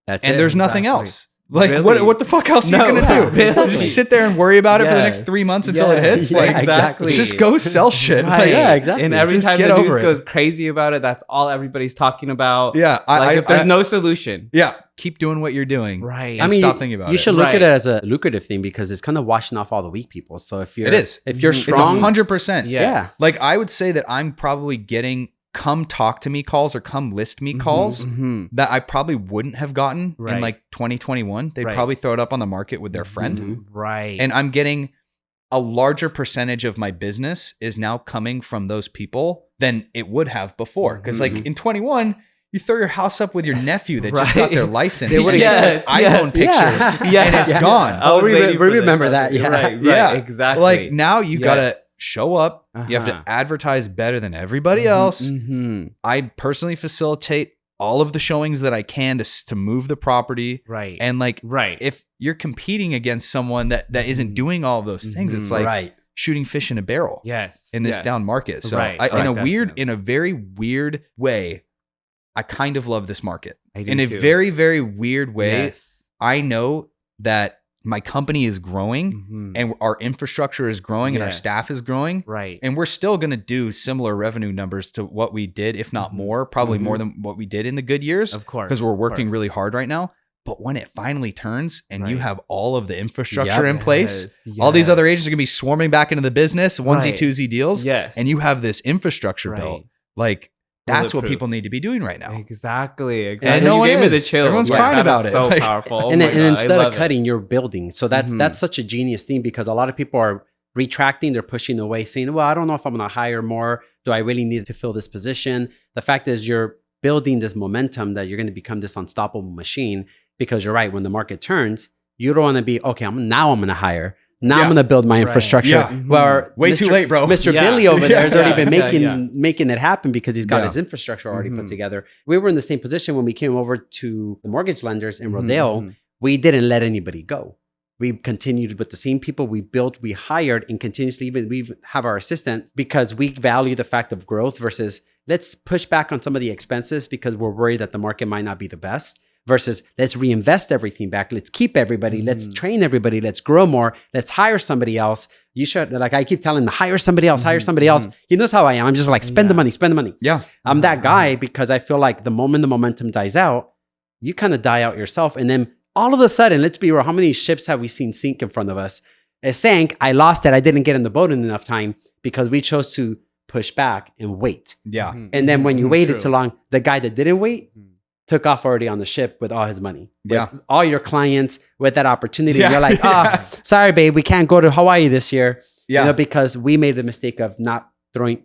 Speaker 1: There's nothing else. Like, what the fuck else are you going to do?
Speaker 3: Really?
Speaker 1: Just sit there and worry about it for the next 3 months until it hits? Like,
Speaker 3: exactly.
Speaker 1: Just go sell shit.
Speaker 3: Right.
Speaker 1: Like,
Speaker 2: yeah, exactly.
Speaker 3: And every
Speaker 1: just
Speaker 3: time
Speaker 1: get
Speaker 3: the
Speaker 1: over
Speaker 3: news
Speaker 1: it.
Speaker 3: goes crazy about it, that's all everybody's talking about.
Speaker 1: Yeah.
Speaker 3: If there's no solution.
Speaker 1: Yeah. Keep doing what you're doing.
Speaker 3: Right.
Speaker 1: And stop thinking about it.
Speaker 2: You should look at it as a lucrative thing because it's kind of washing off all the weak people. So if you're,
Speaker 1: It is.
Speaker 2: if you're
Speaker 1: It's
Speaker 2: strong,
Speaker 1: 100%.
Speaker 2: yeah.
Speaker 1: Like, I would say that I'm probably getting come talk to me calls or come list me calls that I probably wouldn't have gotten in like 2021. They'd probably throw it up on the market with their friend.
Speaker 3: Right.
Speaker 1: And I'm getting a larger percentage of my business is now coming from those people than it would have before. Because like in 21, you throw your house up with your nephew that just got their license. They would have iPhone pictures and it's gone.
Speaker 2: Oh, we remember that. Yeah.
Speaker 3: Right.
Speaker 1: Yeah.
Speaker 3: Exactly.
Speaker 1: Like, now you gotta show up. You have to advertise better than everybody else. I personally facilitate all of the showings that I can to move the property.
Speaker 3: Right.
Speaker 1: And like, if you're competing against someone that isn't doing all of those things, it's like shooting fish in a barrel.
Speaker 3: Yes.
Speaker 1: In this down market. So in a very weird way, I kind of love this market. In a very, very weird way. I know that my company is growing and our infrastructure is growing and our staff is growing.
Speaker 3: Right.
Speaker 1: And we're still going to do similar revenue numbers to what we did, if not more, probably more than what we did in the good years.
Speaker 3: Of course.
Speaker 1: Because we're working really hard right now. But when it finally turns and you have all of the infrastructure in place, all these other agents are going to be swarming back into the business, onesie, twosie deals.
Speaker 3: Yes.
Speaker 1: And you have this infrastructure built. Like, that's what people need to be doing right now.
Speaker 3: Exactly.
Speaker 1: And no one
Speaker 3: gave me
Speaker 1: is.
Speaker 3: the chills.
Speaker 1: Everyone's crying about it.
Speaker 3: So
Speaker 1: Like,
Speaker 3: powerful. Oh
Speaker 2: and
Speaker 3: my God,
Speaker 2: instead
Speaker 3: I
Speaker 2: of
Speaker 3: love
Speaker 2: cutting, you're building. So that's such a genius thing because a lot of people are retracting. They're pushing away, saying, "Well, I don't know if I'm going to hire more. Do I really need to fill this position?" The fact is, you're building this momentum that you're going to become this unstoppable machine. Because you're right, when the market turns, you don't want to be okay. I'm going to hire. Now I'm going to build my infrastructure.
Speaker 1: Yeah.
Speaker 2: Well,
Speaker 1: way too late, bro.
Speaker 2: Mr. Billy over there has already been making it happen because he's got his infrastructure already put together. We were in the same position when we came over to the mortgage lenders in Rodeo. We didn't let anybody go. We continued with the same people we built, we hired, and continuously even we have our assistant because we value the fact of growth versus let's push back on some of the expenses because we're worried that the market might not be the best. Versus let's reinvest everything back. Let's keep everybody. Let's train everybody. Let's grow more. Let's hire somebody else. You should, like I keep telling them, hire somebody else, hire somebody else. He knows how I am. I'm just like, spend the money, spend the money.
Speaker 1: Yeah.
Speaker 2: I'm that guy because I feel like the moment the momentum dies out, you kind of die out yourself. And then all of a sudden, let's be real, how many ships have we seen sink in front of us? It sank. I lost it. I didn't get in the boat in enough time because we chose to push back and wait.
Speaker 1: Yeah.
Speaker 2: And then when you waited too long, the guy that didn't wait, took off already on the ship with all his money. With all your clients with that opportunity. You're like, sorry, babe, we can't go to Hawaii this year.
Speaker 1: Yeah.
Speaker 2: You know, because we made the mistake of not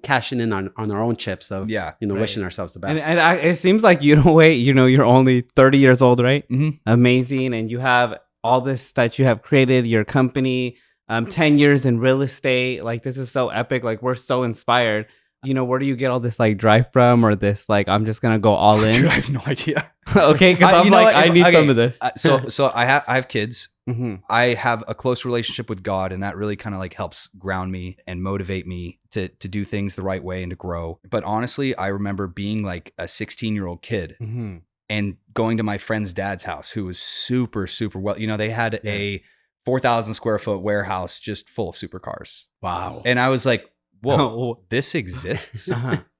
Speaker 2: cashing in on our own chips of, wishing ourselves the best.
Speaker 3: And it seems like you don't wait, you're only 30 years old, right? Amazing. And you have all this that you have created, your company, 10 years in real estate. Like, this is so epic. Like, we're so inspired. Where do you get all this like drive from or this like I'm just gonna go all in?
Speaker 1: Dude, I have no idea.
Speaker 3: Okay, because I'm like I need some of this.
Speaker 1: So I have kids. I have a close relationship with God, and that really kind of like helps ground me and motivate me to do things the right way and to grow. But honestly, I remember being like a 16-year-old kid and going to my friend's dad's house, who was super, super well. They had a 4,000 square foot warehouse just full of supercars.
Speaker 2: Wow.
Speaker 1: And I was like, whoa, this exists?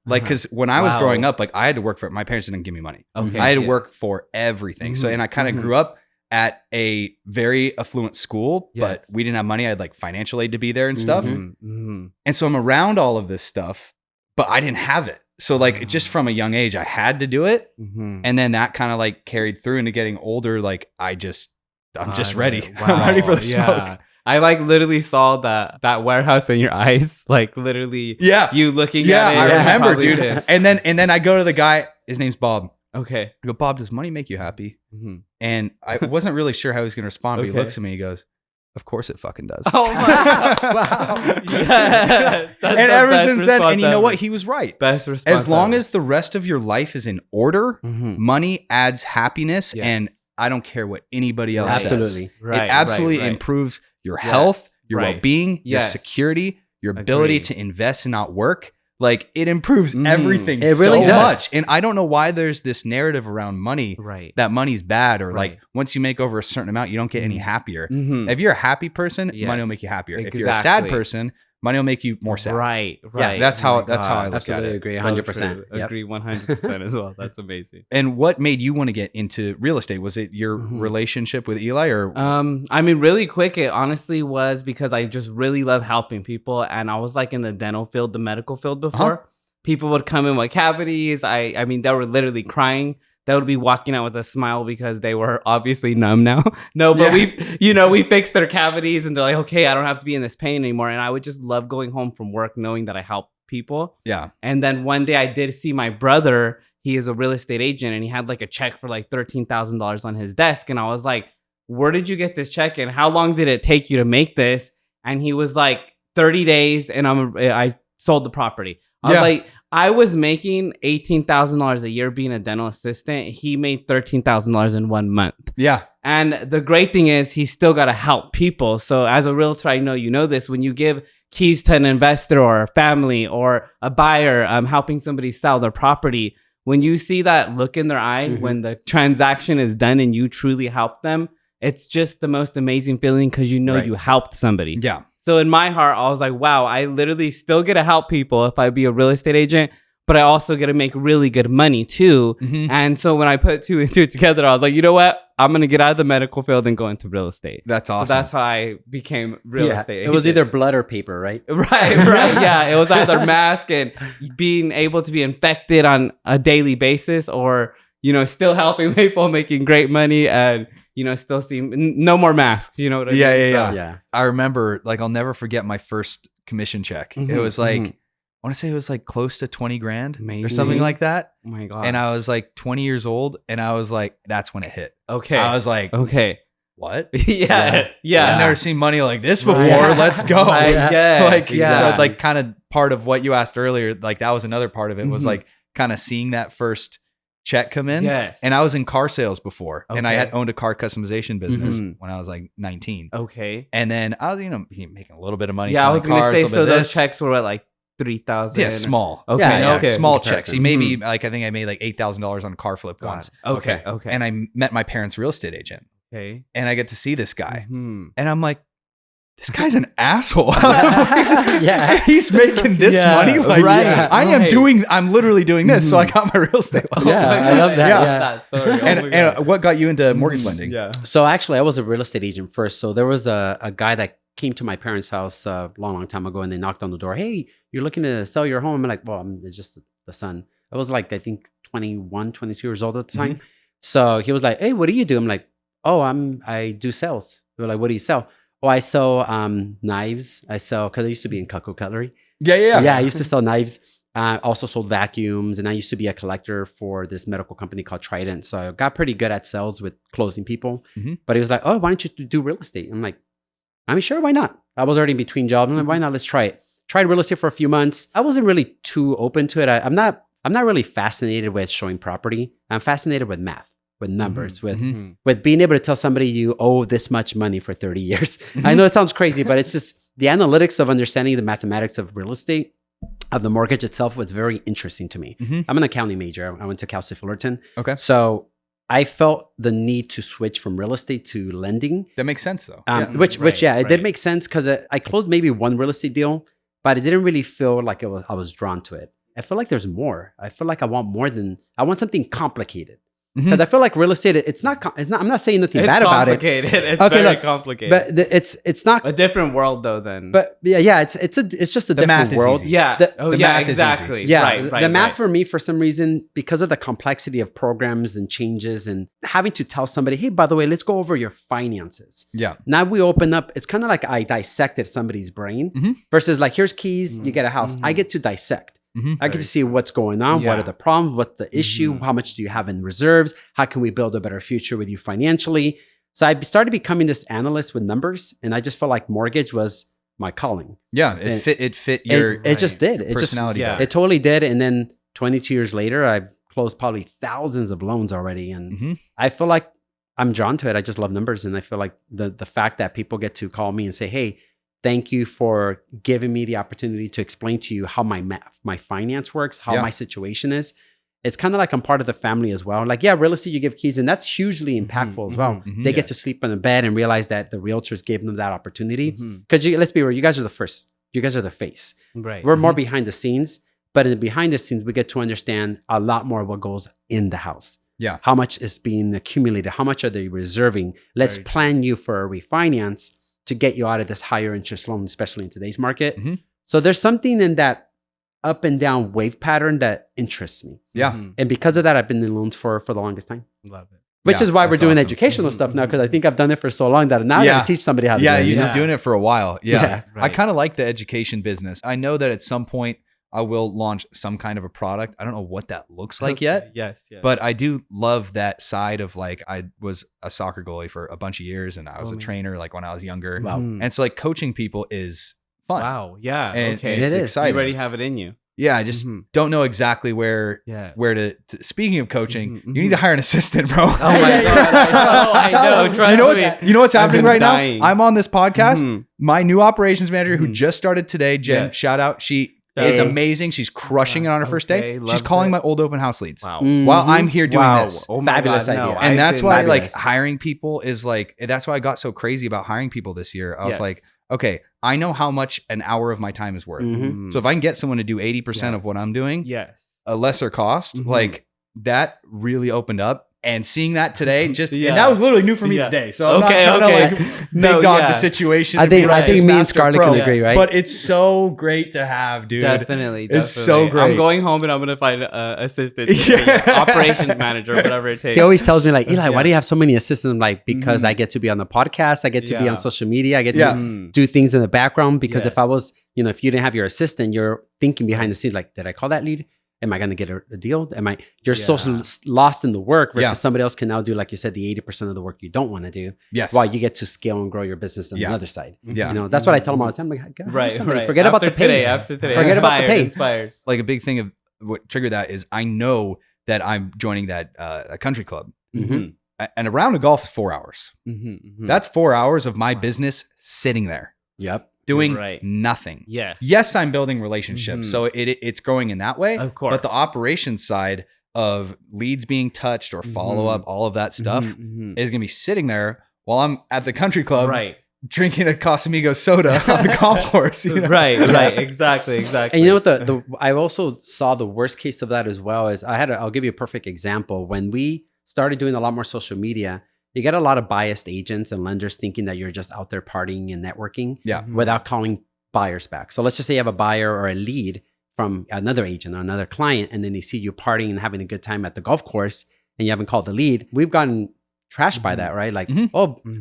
Speaker 1: Like, because when I was growing up, like I had to work for it. My parents didn't give me money.
Speaker 3: Okay.
Speaker 1: I had to work for everything. So, and I kind of grew up at a very affluent school, but we didn't have money. I had like financial aid to be there and stuff. And so I'm around all of this stuff, but I didn't have it. So like just from a young age, I had to do it. And then that kind of like carried through into getting older. Like I'm just ready.
Speaker 3: Wow.
Speaker 1: I'm ready for the smoke.
Speaker 3: I like literally saw that warehouse in your eyes, like literally you looking at it.
Speaker 1: I remember, dude.
Speaker 3: Just...
Speaker 1: And then I go to the guy, his name's Bob.
Speaker 3: Okay.
Speaker 1: I go, Bob, does money make you happy? And I wasn't really sure how he was going to respond, but he looks at me, he goes, of course it fucking does.
Speaker 3: Oh my God. Wow. Yes.
Speaker 1: And ever since then, and you know what? He was right.
Speaker 3: Best response.
Speaker 1: As long as the rest of your life is in order, money adds happiness. And I don't care what anybody else says. It absolutely improves your health, your well-being, your security, your ability to invest and not work. Like it improves everything
Speaker 2: it really
Speaker 1: so
Speaker 2: does.
Speaker 1: much. And I don't know why there's this narrative around money that money's bad or like once you make over a certain amount, you don't get any happier. If you're a happy person, money will make you happier. If you're a sad person, money will make you more sad.
Speaker 3: Right.
Speaker 1: Yeah, that's how I look at it.
Speaker 2: Agree 100%.
Speaker 3: Agree 100% as well. That's amazing.
Speaker 1: And what made you want to get into real estate? Was it your relationship with Eli or?
Speaker 3: I mean, really quick, it honestly was because I just really love helping people. And I was like in the dental field, the medical field before. People would come in with cavities. I mean, they were literally crying. They would be walking out with a smile because they were obviously numb now. No, but we fixed their cavities and they're like, okay, I don't have to be in this pain anymore. And I would just love going home from work knowing that I helped people. Yeah. And then one day I did see my brother. He is a real estate agent and he had like a check for like $13,000 on his desk. And I was like, where did you get this check? And how long did it take you to make this? And he was like, 30 days. And I sold the property. I was like, I was making $18,000 a year being a dental assistant. He made $13,000 in 1 month. Yeah. And the great thing is he still got to help people. So as a realtor, I know you know this. When you give keys to an investor or a family or a buyer helping somebody sell their property, when you see that look in their eye, when the transaction is done and you truly help them, it's just the most amazing feeling because you know you helped somebody. Yeah. So in my heart, I was like, wow, I literally still get to help people if I be a real estate agent, but I also get to make really good money too. And so when I put two and two together, I was like, you know what? I'm going to get out of the medical field and go into real estate. That's awesome. So that's how I became real estate agent.
Speaker 2: It was either blood or paper, right?
Speaker 3: Right. Yeah. It was either mask and being able to be infected on a daily basis or, you know, still helping people, making great money and, you know, still seeing no more masks, you know what I mean?
Speaker 1: Yeah. I remember, like, I'll never forget my first commission check. It was like, I want to say it was like close to 20 grand or something like that. Oh my God. And I was like 20 years old and I was like, that's when it hit. Okay. I was like, okay. What? Yeah. I've never seen money like this before. Let's go. So like kind of part of what you asked earlier, like that was another part of it was like kind of seeing that first check come in. Yes. And I was in car sales before and I had owned a car customization business when I was like 19. Okay. And then I was, you know, making a little bit of money.
Speaker 3: Yeah, I was going to say, so those checks were at like 3,000.
Speaker 1: Yeah, small. Okay. Small checks. Maybe like, I think I made like $8,000 on a car flip once. Okay. And I met my parents' real estate agent. Okay. And I get to see this guy and I'm like, this guy's an asshole. He's making this money. Like, I'm literally doing this. So I got my real estate license.
Speaker 2: I love that.
Speaker 1: That story. And what got you into mortgage lending?
Speaker 2: So actually, I was a real estate agent first. So there was a guy that came to my parents' house a long time ago and they knocked on the door. Hey, you're looking to sell your home? I'm like, well, I'm just the son. I was like, I think 21, 22 years old at the time. So he was like, hey, what do you do? I'm like, oh, I do sales. They were like, what do you sell? Oh, I sell knives. I sell, because I used to be in Cutco Cutlery. Yeah, I used to sell knives. Also sold vacuums. And I used to be a collector for this medical company called Trident. So I got pretty good at sales with closing people. But he was like, oh, why don't you do real estate? I'm like, I mean, sure, why not? I was already in between jobs. I'm like, why not? Let's try it. Tried real estate for a few months. I wasn't really too open to it. I'm not really fascinated with showing property. I'm fascinated with math. With numbers, with being able to tell somebody you owe this much money for 30 years. I know it sounds crazy, but it's just the analytics of understanding the mathematics of real estate, of the mortgage itself was very interesting to me. I'm an accounting major. I went to Cal State Fullerton. Okay. So I felt the need to switch from real estate to lending.
Speaker 1: That makes sense though.
Speaker 2: It did make sense because I closed maybe one real estate deal, but it didn't really feel like I was drawn to it. I feel like there's more. I feel like I want something complicated. Because I feel like real estate, it's not. I'm not saying nothing bad about it.
Speaker 3: It's very complicated.
Speaker 2: But it's not
Speaker 3: a different world though. Then,
Speaker 2: but yeah, it's just a different world.
Speaker 3: Yeah.
Speaker 2: The
Speaker 3: math exactly.
Speaker 2: Yeah. The math for me, for some reason, because of the complexity of programs and changes, and having to tell somebody, hey, by the way, let's go over your finances.
Speaker 1: Yeah.
Speaker 2: Now we open up. It's kind of like I dissected somebody's brain versus like, here's keys, you get a house. I get to dissect. I get to see what's going on. What are the problems? What's the issue? How much do you have in reserves? How can we build a better future with you financially? So I started becoming this analyst with numbers, and I just felt like mortgage was my calling.
Speaker 1: Yeah, it fit your
Speaker 2: it just did. It
Speaker 1: personality.
Speaker 2: Just, it totally did. And then 22 years later, I've closed probably thousands of loans already, and I feel like I'm drawn to it. I just love numbers, and I feel like the fact that people get to call me and say, hey, thank you for giving me the opportunity to explain to you how my finance works, how my situation is. It's kind of like I'm part of the family as well. Like, yeah, real estate, you give keys, and that's hugely impactful as well. They get to sleep in a bed and realize that the realtors gave them that opportunity. Because let's be real, you guys are the first. You guys are the face.
Speaker 3: Right.
Speaker 2: We're more behind the scenes, but in the behind the scenes, we get to understand a lot more of what goes in the house.
Speaker 1: Yeah.
Speaker 2: How much is being accumulated? How much are they reserving? Let's plan you for a refinance to get you out of this higher interest loan, especially in today's market. So there's something in that up and down wave pattern that interests me.
Speaker 1: Yeah.
Speaker 2: And because of that, I've been in loans for the longest time.
Speaker 3: Love it.
Speaker 2: Which is why we're doing educational stuff now, because I think I've done it for so long that now I got to teach somebody how to do it.
Speaker 1: You've been doing it for a while. Yeah.
Speaker 2: Right.
Speaker 1: I kind of like the education business. I know that at some point I will launch some kind of a product. I don't know what that looks like yet.
Speaker 3: Yes.
Speaker 1: But I do love that side of like, I was a soccer goalie for a bunch of years, and I was a trainer like when I was younger.
Speaker 2: Wow.
Speaker 1: And so like coaching people is fun.
Speaker 3: Wow. Yeah.
Speaker 1: And
Speaker 3: okay.
Speaker 1: it's
Speaker 2: It is.
Speaker 1: exciting.
Speaker 3: You already have it in you.
Speaker 1: Yeah, I just don't know exactly where to speaking of coaching, you need to hire an assistant, bro.
Speaker 3: Oh my God. I know. Trust me.
Speaker 1: You know what's happening right
Speaker 3: dying.
Speaker 1: now? I'm on this podcast. My new operations manager who just started today, Jen, shout out. She is amazing. She's crushing it on her first day. She's calling my old open house leads while I'm here doing this.
Speaker 3: Oh my
Speaker 2: Fabulous
Speaker 3: God,
Speaker 2: idea.
Speaker 3: no,
Speaker 1: And that's why
Speaker 2: fabulous.
Speaker 1: like hiring people is like, that's why I got so crazy about hiring people this year. I was like, okay, I know how much an hour of my time is worth. So if I can get someone to do 80% of what I'm doing, a lesser cost, like that really opened up. And seeing that today, and that was literally new for me today. So I'm not trying to like big dog the situation.
Speaker 2: I think me and Scarlett can agree, right?
Speaker 1: But it's so great to have, dude.
Speaker 3: Definitely.
Speaker 1: It's so great.
Speaker 3: I'm going home and I'm gonna find an assistant, operations manager, whatever it takes.
Speaker 2: He always tells me like, Eli, why do you have so many assistants? I'm like, because I get to be on the podcast, I get to be on social media, I get to do things in the background. Because if I was, if you didn't have your assistant, you're thinking behind the scenes like, did I call that lead? Am I going to get a deal? You're so lost in the work versus somebody else can now do, like you said, the 80% of the work you don't want to do.
Speaker 1: Yes.
Speaker 2: While you get to scale and grow your business on the other side.
Speaker 1: Yeah.
Speaker 2: That's what I tell them all the time. Like,
Speaker 3: right.
Speaker 2: Forget about the pay.
Speaker 3: After today.
Speaker 2: Forget about the pay.
Speaker 3: Inspired.
Speaker 1: Like a big thing of what triggered that is I know that I'm joining that a country club. And a round of golf is 4 hours. That's 4 hours of my business sitting there.
Speaker 2: Yep.
Speaker 1: Doing nothing. Yes, I'm building relationships. So it's growing in that way.
Speaker 3: Of course.
Speaker 1: But the operations side of leads being touched or follow up, all of that stuff is going to be sitting there while I'm at the country club drinking a Casamigo soda on the golf course.
Speaker 3: Right. Exactly.
Speaker 2: And you know what? I also saw the worst case of that as well. Is I'll give you a perfect example. When we started doing a lot more social media, you get a lot of biased agents and lenders thinking that you're just out there partying and networking without calling buyers back. So let's just say you have a buyer or a lead from another agent or another client, and then they see you partying and having a good time at the golf course and you haven't called the lead. We've gotten trashed by that, right? Like,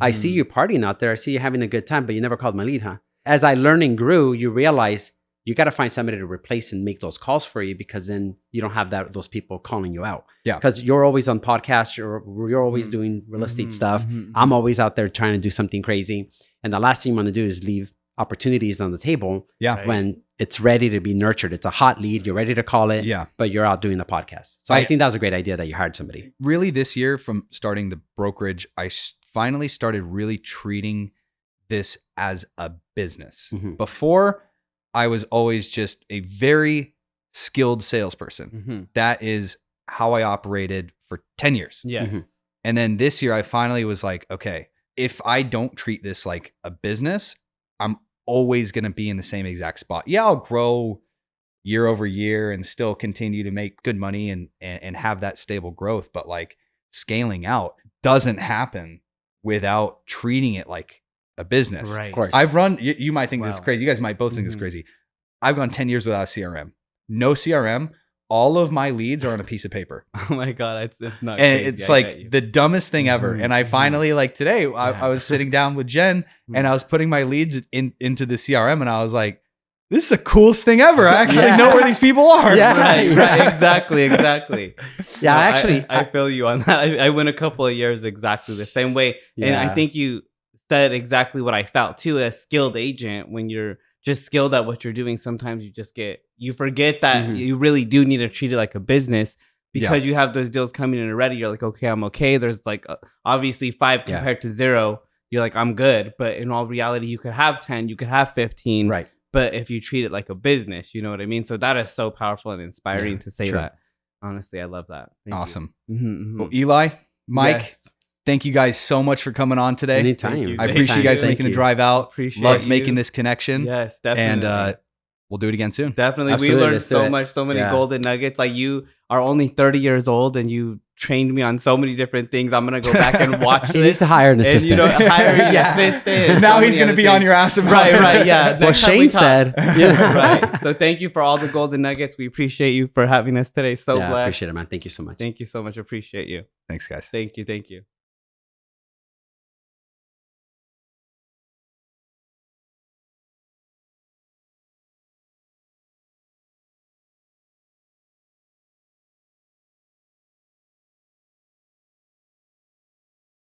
Speaker 2: I see you partying out there. I see you having a good time, but you never called my lead, huh? As I learned and grew, you realize you got to find somebody to replace and make those calls for you, because then you don't have those people calling you out. Yeah. Because you're always on podcasts, you're always doing real estate stuff. I'm always out there trying to do something crazy. And the last thing you want to do is leave opportunities on the table when it's ready to be nurtured. It's a hot lead. You're ready to call it, but you're out doing the podcast. So I think that was a great idea that you hired somebody.
Speaker 1: Really this year from starting the brokerage, I finally started really treating this as a business. Before, I was always just a very skilled salesperson. That is how I operated for 10 years. And then this year I finally was like, okay, if I don't treat this like a business, I'm always going to be in the same exact spot. Yeah, I'll grow year over year and still continue to make good money and have that stable growth. But like scaling out doesn't happen without treating it like a business.
Speaker 3: Right.
Speaker 2: Of course.
Speaker 1: I've run, you might think this is
Speaker 3: Wow.
Speaker 1: crazy. You guys might both think this is crazy. I've gone 10 years without a CRM. No CRM. All of my leads are on a piece of paper.
Speaker 3: Oh my God, it's not.
Speaker 1: And
Speaker 3: crazy.
Speaker 1: it's
Speaker 3: I get you.
Speaker 1: like the dumbest thing ever.
Speaker 2: Mhm,
Speaker 1: And I finally, like today, I was sitting down with Jen and I was putting my leads into the CRM and I was like, this is the coolest thing ever. I actually
Speaker 2: Yeah.
Speaker 1: know where these people are.
Speaker 2: Yeah.
Speaker 3: right,
Speaker 2: Yeah.
Speaker 3: exactly.
Speaker 2: Yeah,
Speaker 3: No,
Speaker 2: actually,
Speaker 3: I feel you on that. I went a couple of years exactly the same way, and
Speaker 2: Yeah.
Speaker 3: I think you said exactly what I felt too. As skilled agent, when you're just skilled at what you're doing, sometimes you forget that
Speaker 2: Mhm.
Speaker 3: you really do need to treat it like a business because you have those deals coming in already. You're like, okay, I'm okay. There's like obviously 5
Speaker 2: Yeah.
Speaker 3: compared to 0. You're like, I'm good. But in all reality, you could have 10, you could have 15.
Speaker 2: right.
Speaker 3: But if you treat it like a business, you know what I mean? So that is so powerful and inspiring to say
Speaker 2: true.
Speaker 3: that. Honestly, I love that. Thank you.
Speaker 1: Awesome.
Speaker 3: Mhm,
Speaker 1: Well,
Speaker 3: mhm.
Speaker 1: Eli, Mike,
Speaker 3: Yes.
Speaker 1: thank you guys so much for coming on today.
Speaker 2: Anytime.
Speaker 3: Thank you.
Speaker 1: I appreciate you guys
Speaker 2: Thank
Speaker 1: making the
Speaker 2: you.
Speaker 1: drive out.
Speaker 3: Appreciate
Speaker 1: Love
Speaker 3: you.
Speaker 1: making this connection.
Speaker 3: Yes, definitely.
Speaker 1: And we'll do it again soon.
Speaker 3: Definitely.
Speaker 2: Absolutely,
Speaker 3: We learned
Speaker 2: let's do
Speaker 3: so
Speaker 2: it.
Speaker 3: much, so many
Speaker 2: Yeah.
Speaker 3: golden nuggets. Like you are only 30 years old and you trained me on so many different things. I'm going to go back and watch
Speaker 2: He needs
Speaker 3: this.
Speaker 2: to hire an
Speaker 3: And,
Speaker 2: assistant.
Speaker 3: you know, hire an
Speaker 2: Yeah.
Speaker 3: assistant. and
Speaker 1: Now
Speaker 3: so
Speaker 1: he's
Speaker 3: many
Speaker 1: going to
Speaker 3: other
Speaker 1: be on
Speaker 3: things.
Speaker 1: your ass about
Speaker 3: Right,
Speaker 1: it.
Speaker 3: right. Yeah.
Speaker 2: Well,
Speaker 3: Next time we
Speaker 2: Shane
Speaker 3: talk.
Speaker 2: said.
Speaker 3: Right. So thank you for all the golden nuggets. We appreciate you for having us today. So
Speaker 2: Yeah, I
Speaker 3: blessed.
Speaker 2: appreciate it, man. Thank you so much.
Speaker 3: Thank you so much. Appreciate you.
Speaker 1: Thanks, guys.
Speaker 3: Thank you. Thank you.